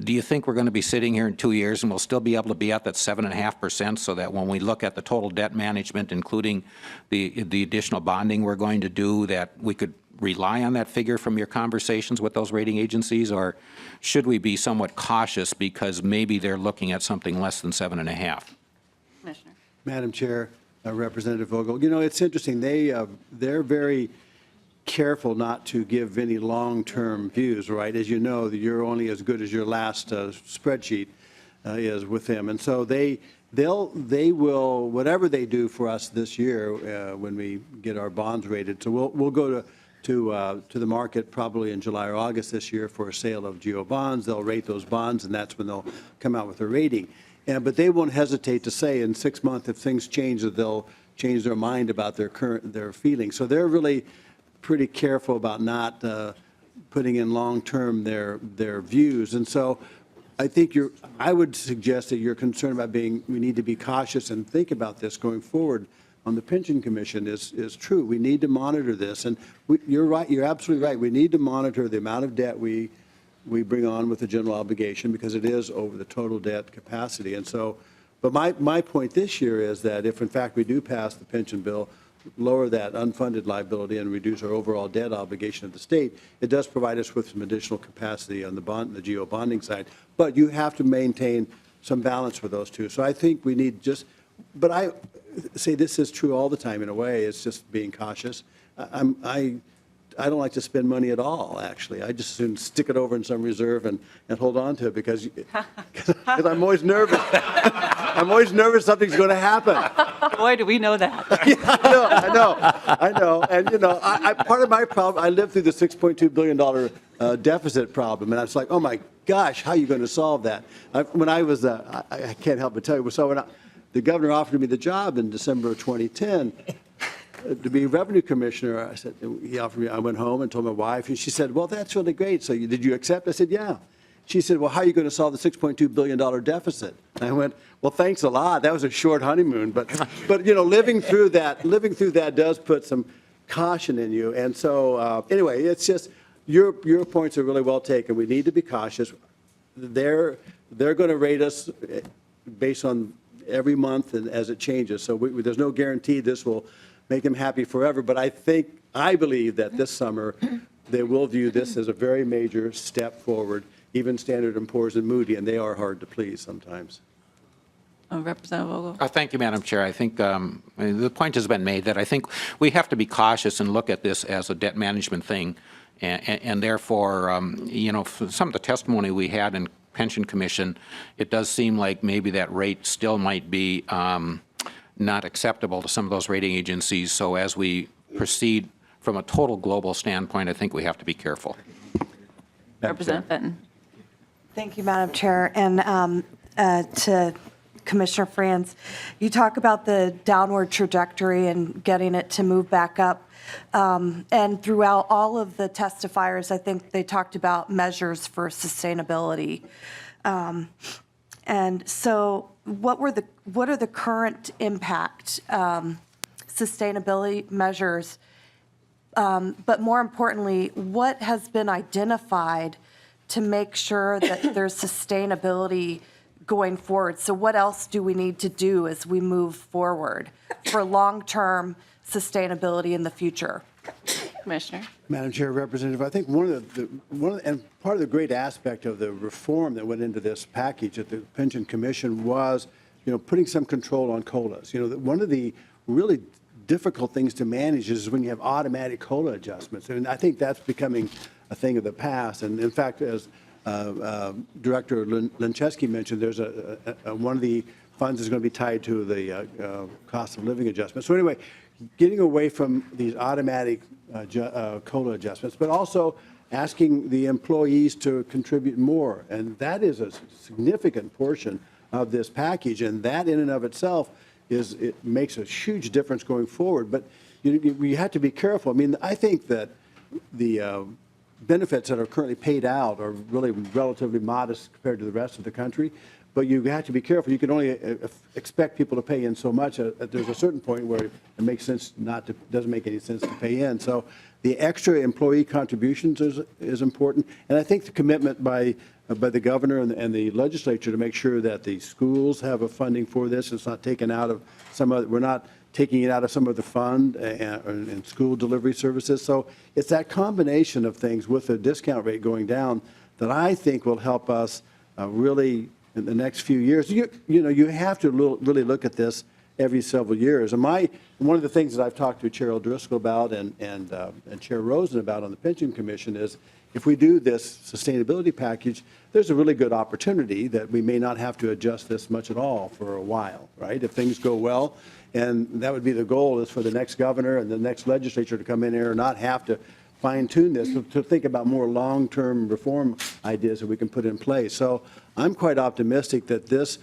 do you think we're going to be sitting here in 2 years and we'll still be able to be at that 7.5%, so that when we look at the total debt management, including the additional bonding we're going to do, that we could rely on that figure from your conversations with those rating agencies? Or should we be somewhat cautious because maybe they're looking at something less than 7.5%? Commissioner. Madam Chair, Representative Vogel, it's interesting. They're very careful not to give any long-term views, right? As you know, you're only as good as your last spreadsheet is with them. And so they will, whatever they do for us this year when we get our bonds rated, so we'll go to the market probably in July or August this year for a sale of GO bonds. They'll rate those bonds, and that's when they'll come out with a rating. But they won't hesitate to say in 6 months, if things change, that they'll change their mind about their feelings. So they're really pretty careful about not putting in long-term their views. And so I think I would suggest that you're concerned about we need to be cautious and think about this going forward. on the pension commission is true. We need to monitor this, and you're right. You're absolutely right. We need to monitor the amount of debt we bring on with the general obligation because it is over the total debt capacity. And so, but my point this year is that if in fact we do pass the pension bill, lower that unfunded liability and reduce our overall debt obligation of the state, it does provide us with some additional capacity on the GO bonding side. But you have to maintain some balance with those two. So I think we need but I say this is true all the time in a way. It's just being cautious. I don't like to spend money at all, actually. I just soon stick it over in some reserve and hold on to it because I'm always nervous. I'm always nervous something's going to happen. Boy, do we know that. Yeah, I know. And, part of my problem, I lived through the $6.2 billion deficit problem, and I was like, oh, my gosh, how are you going to solve that? When I was, I can't help but tell you, so when the governor offered me the job in December of 2010, to be revenue commissioner, I said, he offered me, I went home and told my wife, and she said, well, that's really great. So did you accept? I said, yeah. She said, well, how are you going to solve the $6.2 billion deficit? And I went, well, thanks a lot. That was a short honeymoon. But living through that does put some caution in you. And so anyway, it's just, your points are really well taken. We need to be cautious. They're going to rate us based on every month and as it changes. So there's no guarantee this will make them happy forever. But I believe that this summer they will view this as a very major step forward, even Standard & Poor's and Moody, and they are hard to please sometimes. Representative Vogel. Thank you, Madam Chair. I think the point has been made that I think we have to be cautious and look at this as a debt management thing. And therefore, some of the testimony we had in Pension Commission, it does seem like maybe that rate still might be not acceptable to some of those rating agencies. So as we proceed from a total global standpoint, I think we have to be careful. Representative Fenton. Thank you, Madam Chair. And to Commissioner Franz, you talk about the downward trajectory and getting it to move back up. And throughout all of the testifiers, I think they talked about measures for sustainability. And so what are the current impact sustainability measures? But more importantly, what has been identified to make sure that there's sustainability going forward? So what else do we need to do as we move forward for long-term sustainability in the future? Commissioner. Madam Chair, Representative, I think and part of the great aspect of the reform that went into this package at the Pension Commission was, putting some control on COLAs. One of the really difficult things to manage is when you have automatic COLA adjustments, and I think that's becoming a thing of the past. And in fact, as Director Lencheski mentioned, there's one of the funds is going to be tied to the cost of living adjustment. So anyway, getting away from these automatic COLA adjustments, but also asking the employees to contribute more. And that is a significant portion of this package. And that in and of itself it makes a huge difference going forward. But you have to be careful. I mean, I think that the benefits that are currently paid out are really relatively modest compared to the rest of the country. But you have to be careful. You can only expect people to pay in so much. There's a certain point where it makes sense doesn't make any sense to pay in. So the extra employee contributions is important. And I think the commitment by the governor and the legislature to make sure that the schools have a funding for this. It's not taken out of we're not taking it out of some of the fund and school delivery services. So it's that combination of things with the discount rate going down that I think will help us really in the next few years. You have to really look at this every several years. And one of the things that I've talked to Chair O'Driscoll about and Chair Rosen about on the Pension Commission is if we do this sustainability package, there's a really good opportunity that we may not have to adjust this much at all for a while, right? If things go well. And that would be the goal, is for the next governor and the next legislature to come in here and not have to fine-tune this, to think about more long-term reform ideas that we can put in place. So I'm quite optimistic that this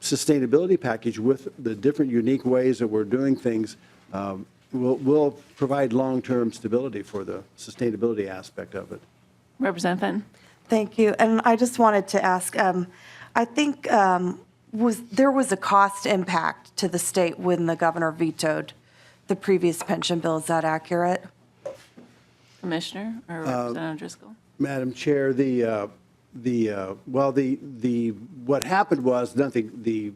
sustainability package, with the different unique ways that we're doing things, will provide long-term stability for the sustainability aspect of it. Representative Fenton. Thank you. And I just wanted to ask, I think there was a cost impact to the state when the governor vetoed the previous pension bill. Is that accurate? Commissioner or Representative Driscoll? Madam Chair, what happened was nothing, the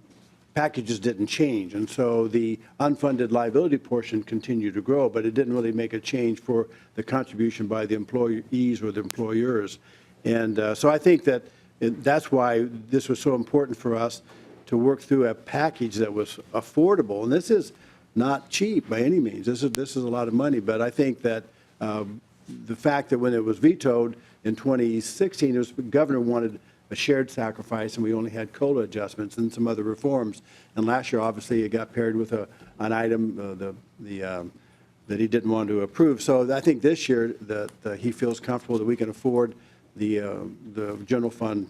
packages didn't change, and so the unfunded liability portion continued to grow, but it didn't really make a change for the contribution by the employees or the employers. And so I think that that's why this was so important for us to work through a package that was affordable. And this is not cheap by any means. This is a lot of money, but I think that the fact that when it was vetoed in 2016, the governor wanted a shared sacrifice, and we only had COLA adjustments and some other reforms. And last year, obviously, it got paired with an item that he didn't want to approve. So I think this year that he feels comfortable that we can afford the general fund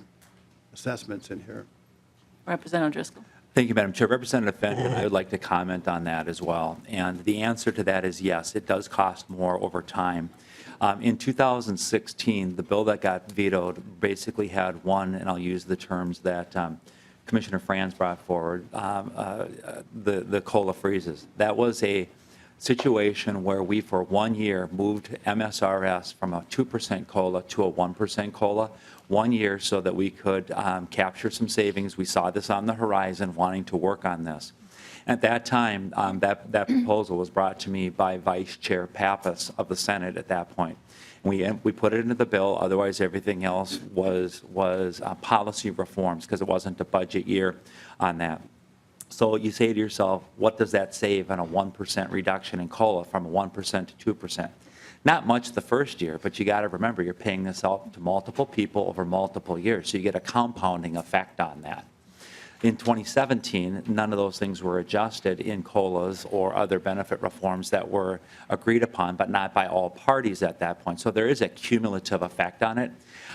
assessments in here. Representative Driscoll. Thank you, Madam Chair. Representative Fenton, I would like to comment on that as well. And the answer to that is yes, it does cost more over time. In 2016, the bill that got vetoed basically had one, and I'll use the terms that Commissioner Franz brought forward, the COLA freezes. That was a situation where we, for 1 year, moved MSRS from a 2% COLA to a 1% COLA, 1 year, so that we could capture some savings. We saw this on the horizon, wanting to work on this. At that time, that proposal was brought to me by Vice Chair Pappas of the Senate at that point. We put it into the bill. Otherwise, everything else was policy reforms, because it wasn't a budget year on that. So you say to yourself, what does that save on a 1% reduction in COLA from 1% to 2%? Not much the first year, but you got to remember you're paying this out to multiple people over multiple years, so you get a compounding effect on that. In 2017, none of those things were adjusted in COLAs or other benefit reforms that were agreed upon, but not by all parties at that point. So there is a cumulative effect on it.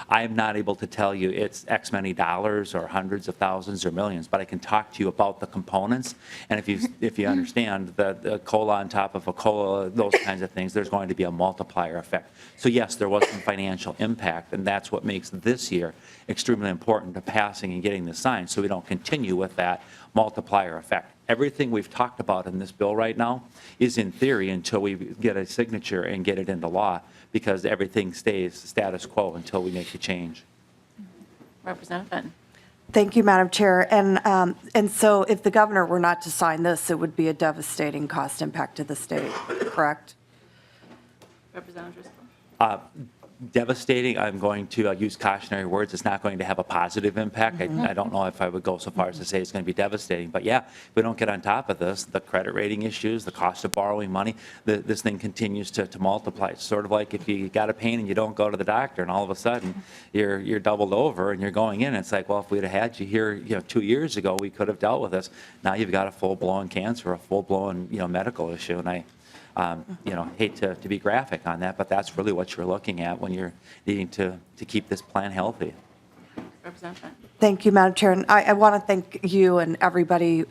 I am not able to tell you it's X many dollars or hundreds of thousands or millions, but I can talk to you about the components. And if you understand that the COLA on top of a COLA, those kinds of things, there's going to be a multiplier effect. So yes, there was some financial impact, and that's what makes this year extremely important to passing and getting this signed, so we don't continue with that multiplier effect. Everything we've talked about in this bill right now is in theory until we get a signature and get it into law, because everything stays status quo until we make the change. Representative Fenton. Thank you, Madam Chair. And so if the governor were not to sign this, it would be a devastating cost impact to the state, correct? Representative Driscoll. Devastating, I'm going to use cautionary words. It's not going to have a positive impact. I don't know if I would go so far as to say it's going to be devastating. But yeah, if we don't get on top of this, the credit rating issues, the cost of borrowing money, this thing continues to multiply. It's sort of like if you got a pain and you don't go to the doctor, and all of a sudden you're doubled over and you're going in. It's like, well, if we'd have had you here 2 years ago, we could have dealt with this. Now you've got a full-blown cancer, a full-blown medical issue, and I hate to be graphic on that, but that's really what you're looking at when you're needing to keep this plan healthy. Representative. Thank you, Madam Chair. And I want to thank you and everybody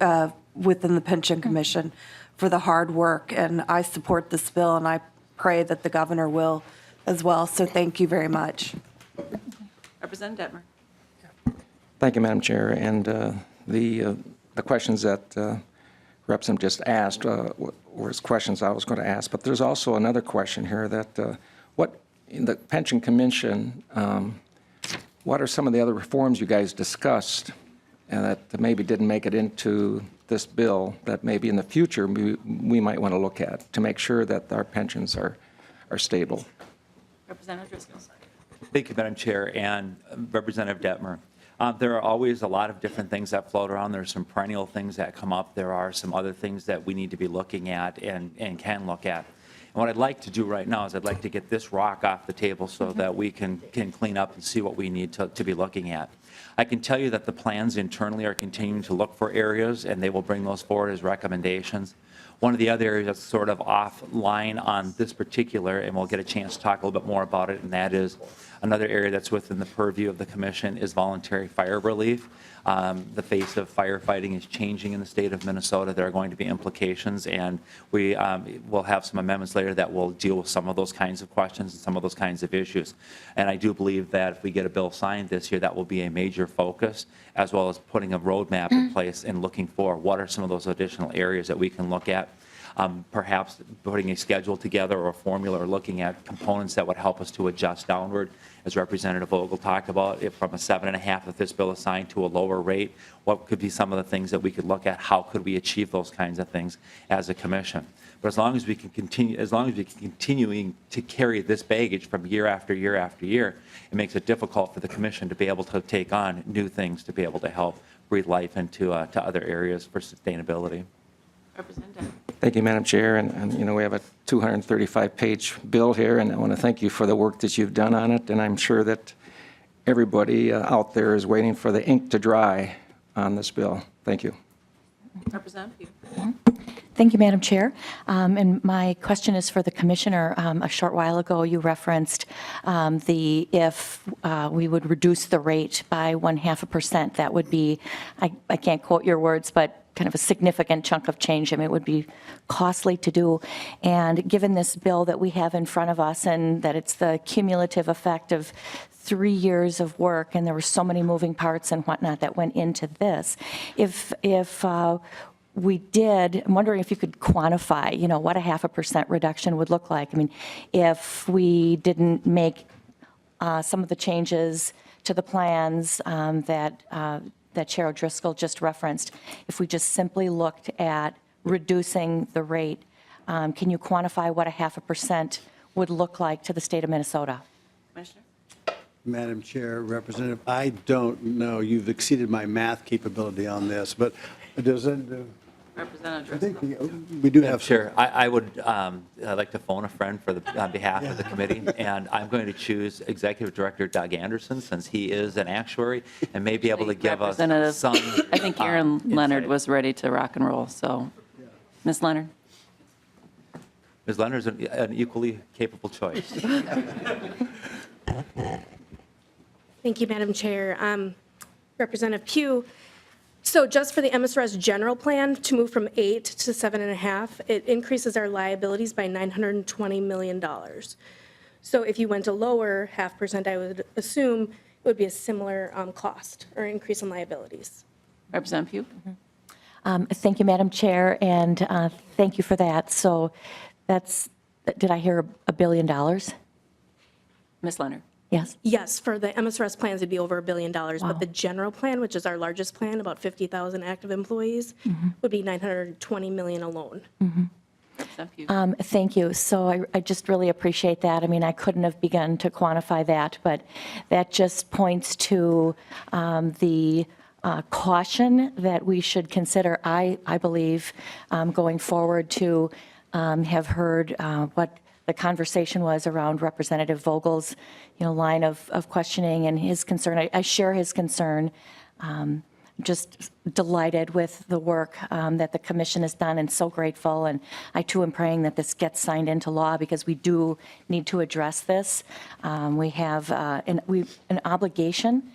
within the Pension Commission for the hard work. And I support this bill, and I pray that the governor will as well. So thank you very much. Representative Detmer. Thank you, Madam Chair. And the questions that Representative just asked were questions I was going to ask. But there's also another question here that what in the Pension Commission, what are some of the other reforms you guys discussed that maybe didn't make it into this bill that maybe in the future we might want to look at to make sure that our pensions are stable? Representative Driscoll. Thank you, Madam Chair, and Representative Detmer. There are always a lot of different things that float around. There's some perennial things that come up. There are some other things that we need to be looking at and can look at. And what I'd like to do right now is I'd like to get this rock off the table so that we can clean up and see what we need to be looking at. I can tell you that the plans internally are continuing to look for areas, and they will bring those forward as recommendations. One of the other areas that's sort of offline on this particular, and we'll get a chance to talk a little bit more about it, and that is another area that's within the purview of the commission is voluntary fire relief. The face of firefighting is changing in the state of Minnesota. There are going to be implications, and we will have some amendments later that will deal with some of those kinds of questions and some of those kinds of issues. And I do believe that if we get a bill signed this year, that will be a major focus, as well as putting a roadmap in place and looking for what are some of those additional areas that we can look at. perhaps putting a schedule together or a formula or looking at components that would help us to adjust downward. As Representative Vogel talked about, if from a 7.5 if this bill assigned to a lower rate, what could be some of the things that we could look at? How could we achieve those kinds of things as a commission? But as long as we can continue, continuing to carry this baggage from year after year after year, it makes it difficult for the commission to be able to take on new things to be able to help breathe life into to other areas for sustainability. Representative. Thank you, Madam Chair. And you know, we have a 235-page bill here, and I want to thank you for the work that you've done on it. And I'm sure that everybody out there is waiting for the ink to dry on this bill. Thank you. Representative. Thank you, Madam Chair. And my question is for the Commissioner. A short while ago, you referenced if we would reduce the rate by 0.5%, that would be, I can't quote your words, but kind of a significant chunk of change. I mean, it would be costly to do. And given this bill that we have in front of us and that it's the cumulative effect of 3 years of work, and there were so many moving parts and whatnot that went into this, if we did, I'm wondering if you could quantify, you know, what a 0.5% reduction would look like. I mean, if we didn't make some of the changes to the plans that Chair O'Driscoll just referenced, if we just simply looked at reducing the rate, can you quantify what a 0.5% would look like to the state of Minnesota? Commissioner. Madam Chair, Representative, I don't know. You've exceeded my math capability on this, but does it? Representative. I think we do have. Chair, I would like to phone a friend on behalf of the committee, and I'm going to choose Executive Director Doug Anderson, since he is an actuary and may be able to give us Representative, some. I think Aaron Leonard insight. was ready to rock and roll, so. Ms. Leonard? Ms. Leonard is an equally capable choice. Thank you, Madam Chair. Representative Pugh, so just for the MSRS general plan to move from 8 to 7.5, it increases our liabilities by $920 million. So if you went to lower 0.5%, I would assume it would be a similar cost or increase in liabilities. Representative Pugh? Thank you, Madam Chair, and thank you for that. So that's, did I hear $1 billion? Ms. Leonard? Yes. Yes, for the MSRS plans, it'd be over $1 billion, but the general plan, which is our largest plan, about 50,000 active employees, would be $920 million alone. Thank you. So I just really appreciate that. I mean, I couldn't have begun to quantify that, but that just points to the caution that we should consider, I believe, going forward to have heard what the conversation was around Representative Vogel's, you know, line of questioning and his concern. I share his concern. Just delighted with the work that the commission has done and so grateful. And I too am praying that this gets signed into law because we do need to address this. We have an obligation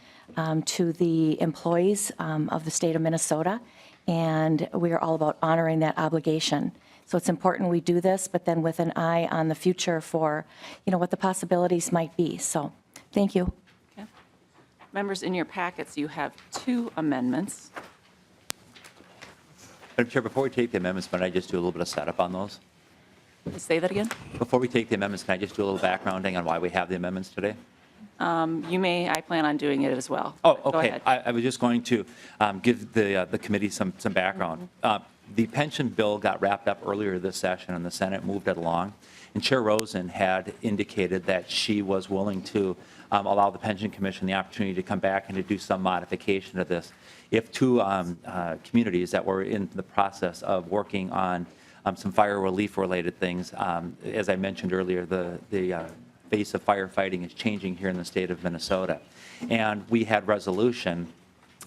to the employees of the state of Minnesota, and we are all about honoring that obligation. So it's important we do this, but then with an eye on the future for, you know, what the possibilities might be. So thank you. Okay. Members, in your packets, you have 2 amendments. Madam Chair, before we take the amendments, might I just do a little bit of setup on those? Say that again? Before we take the amendments, can I just do a little backgrounding on why we have the amendments today? You may, I plan on doing it as well. Oh, Go okay. ahead. I was just going to give the committee some background. The pension bill got wrapped up earlier this session, and the Senate moved it along. And Chair Rosen had indicated that she was willing to allow the Pension Commission the opportunity to come back and to do some modification of this. If 2 communities that were in the process of working on some fire relief-related things, as I mentioned earlier, the face of firefighting is changing here in the state of Minnesota. And we had resolution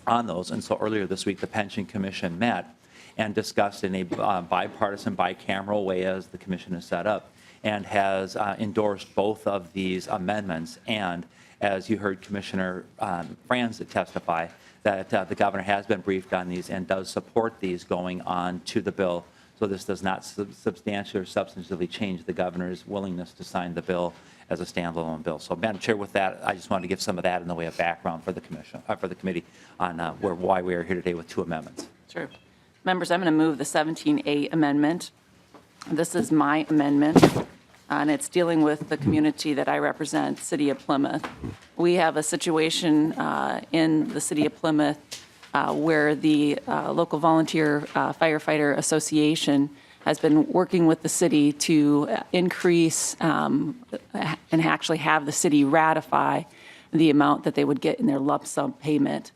on those. And so earlier this week, the Pension Commission met and discussed in a bipartisan, bicameral way, as the commission is set up, and has endorsed both of these amendments. And as you heard Commissioner Franz testify, that the governor has been briefed on these and does support these going on to the bill. So this does not substantially or substantively change the governor's willingness to sign the bill as a standalone bill. So, Madam Chair, with that, I just wanted to give some of that in the way of background for the commission, for the committee, on why we are here today with 2 amendments. Sure. Members, I'm going to move the 17A amendment. This is my amendment, and it's dealing with the community that I represent, City of Plymouth. We have a situation in the City of Plymouth where the local volunteer firefighter association has been working with the city to increase and actually have the city ratify the amount that they would get in their lump sum payment.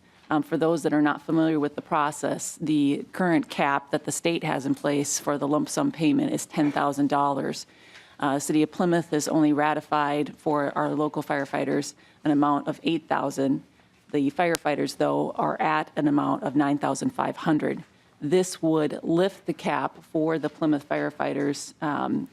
For those that are not familiar with the process, the current cap that the state has in place for the lump sum payment is $10,000. City of Plymouth has only ratified for our local firefighters an amount of $8,000. The firefighters, though, are at an amount of $9,500. This would lift the cap for the Plymouth firefighters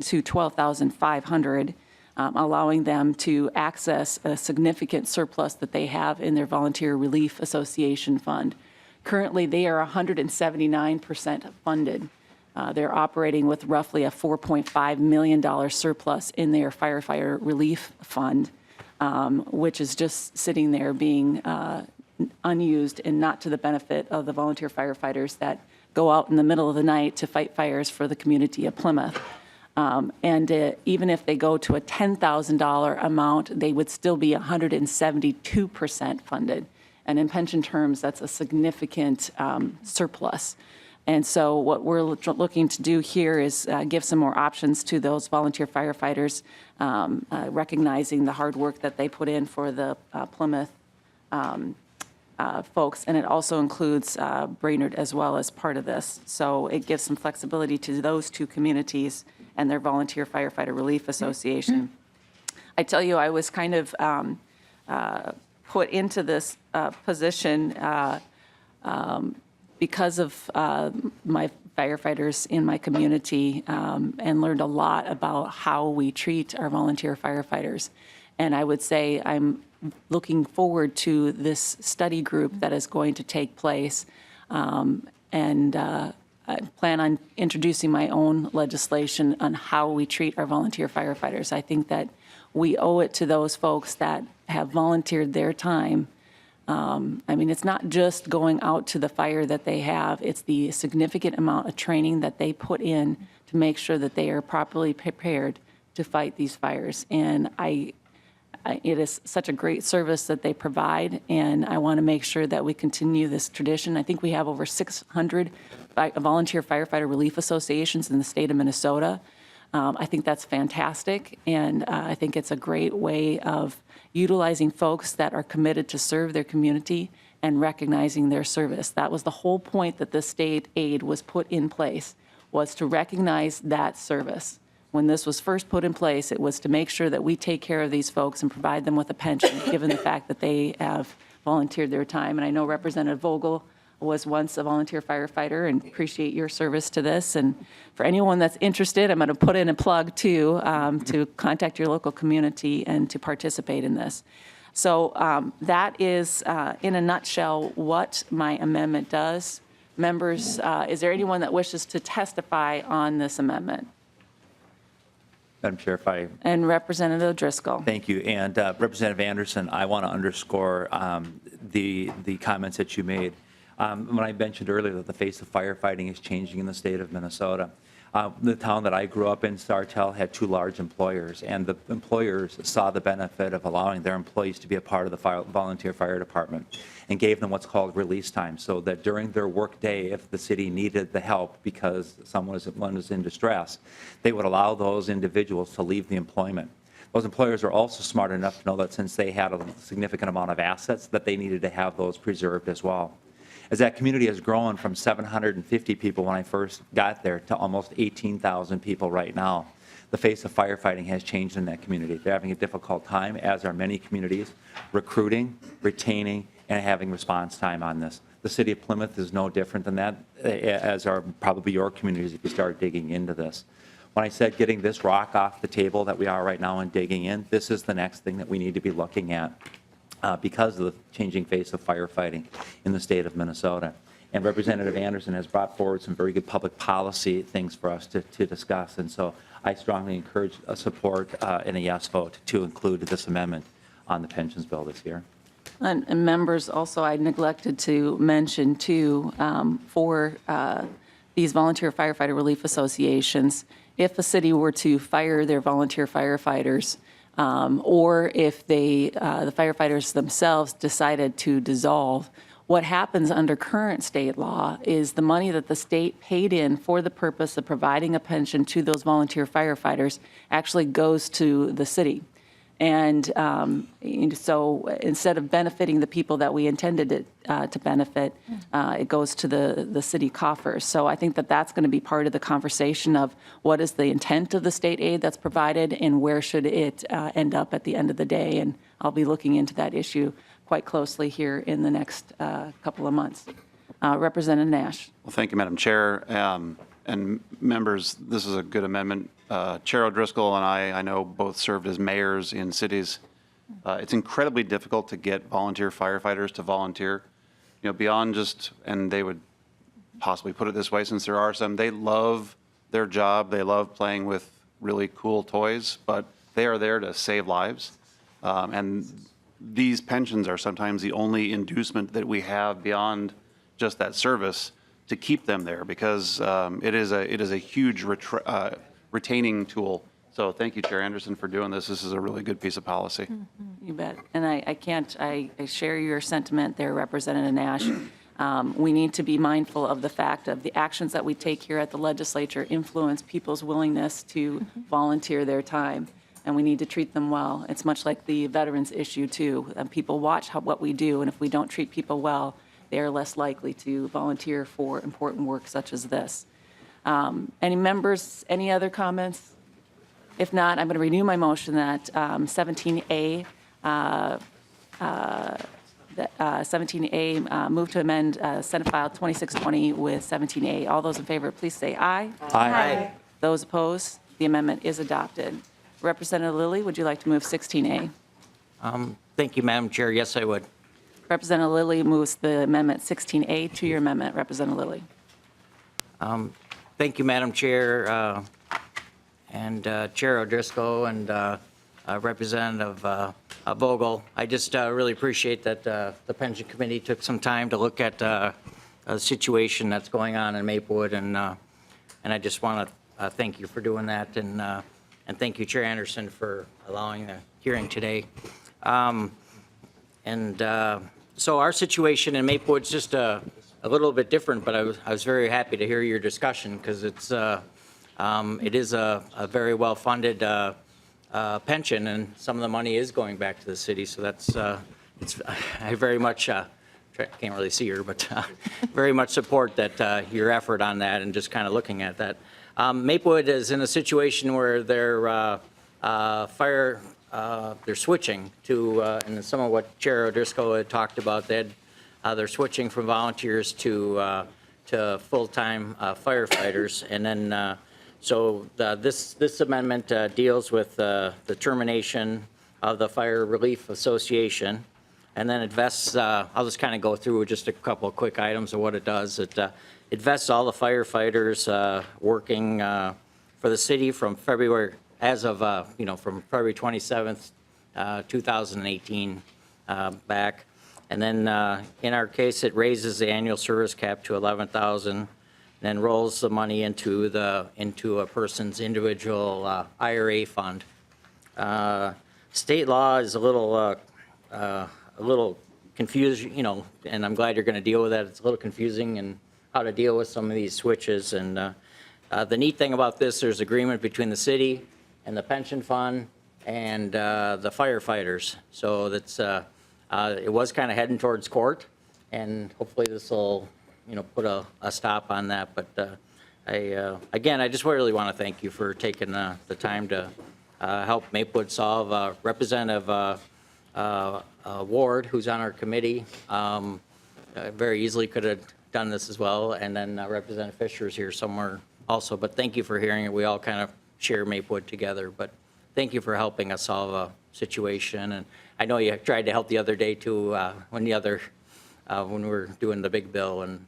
to $12,500, allowing them to access a significant surplus that they have in their Volunteer Relief Association fund. Currently, they are 179% funded. They're operating with roughly a $4.5 million surplus in their firefighter relief fund, which is just sitting there being unused and not to the benefit of the volunteer firefighters that go out in the middle of the night to fight fires for the community of Plymouth. Even if they go to a $10,000 amount, they would still be 172% funded. And in pension terms, that's a significant surplus. And so what we're looking to do here is give some more options to those volunteer firefighters, recognizing the hard work that they put in for the Plymouth folks. And it also includes Brainerd as well as part of this. So it gives some flexibility to those two communities and their Volunteer Firefighter Relief Association. I tell you, I was kind of put into this position because of my firefighters in my community and learned a lot about how we treat our volunteer firefighters. And I would say I'm looking forward to this study group that is going to take place. I plan on introducing my own legislation on how we treat our volunteer firefighters. I think that we owe it to those folks that have volunteered their time. I mean, it's not just going out to the fire that they have, it's the significant amount of training that they put in to make sure that they are properly prepared to fight these fires. And it is such a great service that they provide, and I want to make sure that we continue this tradition. I think we have over 600 volunteer firefighter relief associations in the state of Minnesota. I think that's fantastic, and I think it's a great way of utilizing folks that are committed to serve their community and recognizing their service. That was the whole point that this state aid was put in place, was to recognize that service. When this was first put in place, it was to make sure that we take care of these folks and provide them with a pension, given the fact that they have volunteered their time. And I know Representative Vogel was once a volunteer firefighter, and appreciate your service to this. And for anyone that's interested, I'm going to put in a plug too, to contact your local community and to participate in this. So that is, in a nutshell, what my amendment does. Members, is there anyone that wishes to testify on this amendment? Madam Chair, if I... And Representative Driscoll. Thank you. And Representative Anderson, I want to underscore the comments that you made. When I mentioned earlier that the face of firefighting is changing in the state of Minnesota, the town that I grew up in, Sartell, had two large employers, and the employers saw the benefit of allowing their employees to be a part of the volunteer fire department and gave them what's called release time, so that during their work day, if the city needed the help because someone was in distress, they would allow those individuals to leave the employment. Those employers are also smart enough to know that since they had a significant amount of assets, that they needed to have those preserved as well. As that community has grown from 750 people when I first got there to almost 18,000 people right now, the face of firefighting has changed in that community. They're having a difficult time, as are many communities, recruiting, retaining, and having response time on this. The city of Plymouth is no different than that, as are probably your communities if you start digging into this. When I said getting this rock off the table that we are right now and digging in, this is the next thing that we need to be looking at. Because of the changing face of firefighting in the state of Minnesota. And Representative Anderson has brought forward some very good public policy things for us to discuss. And so I strongly encourage a support and a yes vote to include this amendment on the pensions bill this year. And members, also, I neglected to mention too, for these volunteer firefighter relief associations, if a city were to fire their volunteer firefighters, or if the firefighters themselves decided to dissolve, what happens under current state law is the money that the state paid in for the purpose of providing a pension to those volunteer firefighters actually goes to the city. And so instead of benefiting the people that we intended it to benefit, it goes to the city coffers. So I think that that's going to be part of the conversation of what is the intent of the state aid that's provided and where should it end up at the end of the day. And I'll be looking into that issue quite closely here in the next couple of months. Representative Nash. Well, thank you, Madam Chair. And members, this is a good amendment. Chair O'Driscoll and I know both served as mayors in cities. It's incredibly difficult to get volunteer firefighters to volunteer, beyond just, and they would possibly put it this way since there are some, they love their job. They love playing with really cool toys, but they are there to save lives. And these pensions are sometimes the only inducement that we have beyond just that service to keep them there, because it is a huge retaining tool. So thank you, Chair Anderson, for doing this. This is a really good piece of policy. You bet. And I share your sentiment there, Representative Nash. We need to be mindful of the fact of the actions that we take here at the legislature influence people's willingness to volunteer their time, and we need to treat them well. It's much like the veterans issue, too. People watch what we do, and if we don't treat people well, they are less likely to volunteer for important work such as this. Any members, any other comments? If not, I'm going to renew my motion that 17A, move to amend Senate File 2620 with 17A. All those in favor, please say aye. Aye. Those opposed, the amendment is adopted. Representative Lilly, would you like to move 16A? Thank you, Madam Chair. Yes, I would. Representative Lilly moves the amendment 16A to your amendment. Representative Lilly. Thank you, Madam Chair, and Chair O'Driscoll and Representative Vogel. I just really appreciate that the Pension Committee took some time to look at the situation that's going on in Maplewood, and I just want to thank you for doing that, and thank you, Chair Anderson, for allowing the hearing today. So our situation in Maplewood is just a little bit different, but I was very happy to hear your discussion, because it is a very well-funded pension, and some of the money is going back to the city. So I very much can't really see her, but very much support that your effort on that, and just kind of looking at that. Maplewood is in a situation where they're switching to, and some of what Chair O'Driscoll had talked about, they're switching from volunteers to full-time firefighters. And then, so this amendment deals with the termination of the Fire Relief Association, and then it vests, I'll just kind of go through just a couple of quick items of what it does. It vests all the firefighters working for the city from February, as of, from February 27th, 2018 back. And then in our case, it raises the annual service cap to $11,000, and then rolls the money into a person's individual IRA fund. State law is a little confusing, and I'm glad you're going to deal with that. It's a little confusing and how to deal with some of these switches. And the neat thing about this, there's agreement between the city and the pension fund and the firefighters. So that's it was kind of heading towards court, and hopefully this will, put a stop on that. But again, I just really want to thank you for taking the time to help Maplewood solve. Representative Ward, who's on our committee, very easily could have done this as well, and then Representative Fisher is here somewhere also. But thank you for hearing it. We all kind of share Maplewood together, but thank you for helping us solve a situation. And I know you tried to help the other day too, when we were doing the big bill, and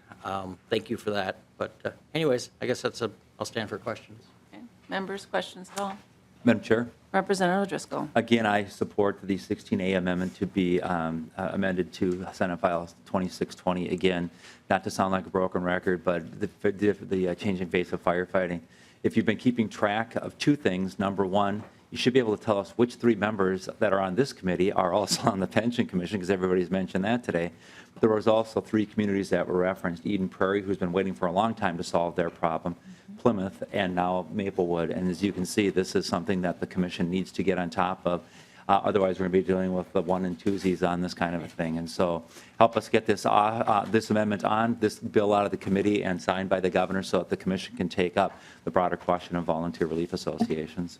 thank you for that. But anyways, I guess I'll stand for questions. Okay. Members, questions at all? Madam Chair? Representative Driscoll. Again, I support the 16A amendment to be amended to Senate File 2620. Again, not to sound like a broken record, but the changing face of firefighting. If you've been keeping track of two things, number one, you should be able to tell us which 3 members that are on this committee are also on the Pension Commission, because everybody's mentioned that today. But there was also 3 communities that were referenced: Eden Prairie, who's been waiting for a long time to solve their problem, Plymouth, and now Maplewood. And as you can see, this is something that the commission needs to get on top of. Otherwise, we're going to be dealing with the one and twosies on this kind of a thing. And so help us get this amendment on, this bill out of the committee and signed by the governor so that the commission can take up the broader question of volunteer relief associations.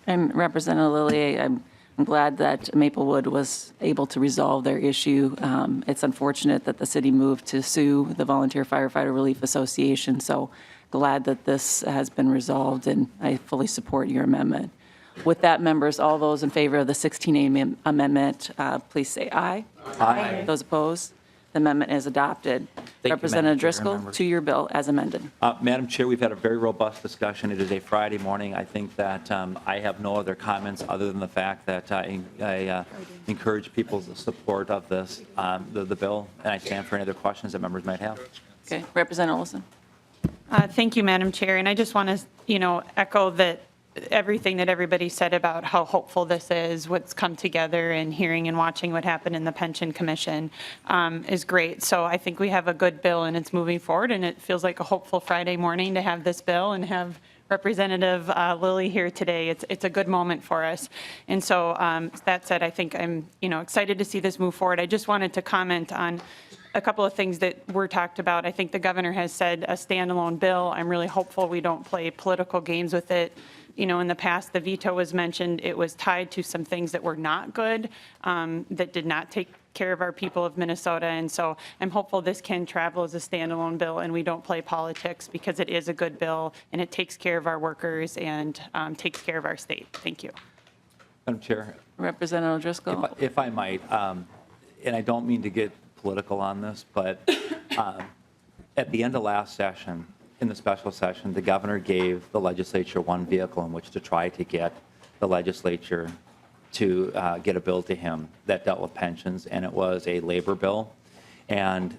And Representative Lilly, I'm glad that Maplewood was able to resolve their issue. It's unfortunate that the city moved to sue the Volunteer Firefighter Relief Association, so glad that this has been resolved, and I fully support your amendment. With that, members, all those in favor of the 16A amendment, please say aye. Aye. Those opposed? The amendment is adopted. you, Representative Madam Chair, Driscoll, members. to your bill as amended. Madam Chair, we've had a very robust discussion. It is a Friday morning. I think that I have no other comments other than the fact that I encourage people's support of this, the bill, and I stand for any other questions that members might have. Okay, Representative Olson. Thank you, Madam Chair. And I just want to, echo that everything that everybody said about how hopeful this is, what's come together, and hearing and watching what happened in the Pension Commission is great. So I think we have a good bill and it's moving forward, and it feels like a hopeful Friday morning to have this bill and have Representative Lilly here today. It's a good moment for us. And so that said, I think I'm excited to see this move forward. I just wanted to comment on a couple of things that were talked about. I think the governor has said a standalone bill. I'm really hopeful we don't play political games with it. In the past, the veto was mentioned. It was tied to some things that were not good, that did not take care of our people of Minnesota. And so I'm hopeful this can travel as a standalone bill and we don't play politics, because it is a good bill and it takes care of our workers and takes care of our state. Thank you. Madam Chair, Representative Driscoll. if I might, and I don't mean to get political on this, but at the end of last session, in the special session, the governor gave the legislature one vehicle in which to try to get the legislature to get a bill to him that dealt with pensions, and it was a labor bill. And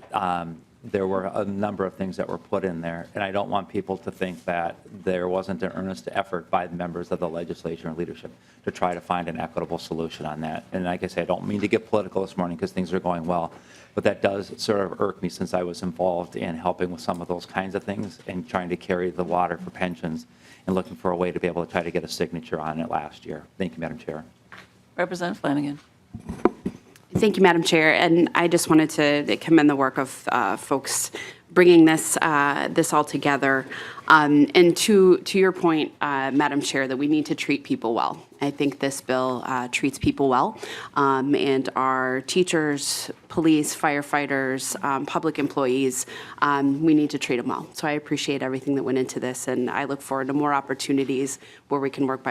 there were a number of things that were put in there, and I don't want people to think that there wasn't an earnest effort by the members of the legislature and leadership to try to find an equitable solution on that. And like I say, I don't mean to get political this morning because things are going well, but that does sort of irk me since I was involved in helping with some of those kinds of things and trying to carry the water for pensions and looking for a way to be able to try to get a signature on it last year. Thank you, Madam Chair. Representative Flanagan. Thank you, Madam Chair. And I just wanted to commend the work of folks bringing this all together. And to your point, Madam Chair, that we need to treat people well. I think this bill treats people well. And our teachers, police, firefighters, public employees, we need to treat them well. So I appreciate everything that went into this, and I look forward to more opportunities where we can work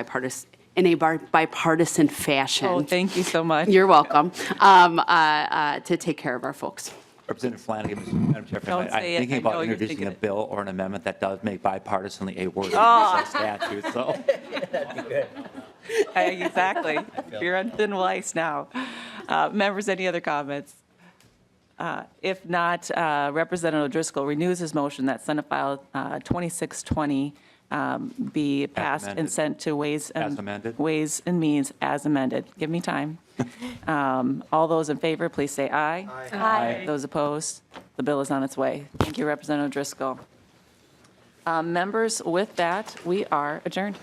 in a bipartisan fashion. Oh, thank you so much. You're welcome. To take care of our folks. Representative Flanagan, Madam Chair, Don't I'm say it. thinking I know about you're introducing thinking a it. bill or an amendment that does make bipartisanly a word in Oh. the statute. So Exactly. You're on thin ice now. Members, any other comments? If not, Representative Driscoll renews his motion that Senate File 2620 be passed and amended. sent to Ways As amended. and Means as amended. Give me time. All those in favor, please say aye. Aye. Those opposed, the bill is on its way. Thank you, Representative Driscoll. Members, with that, we are adjourned.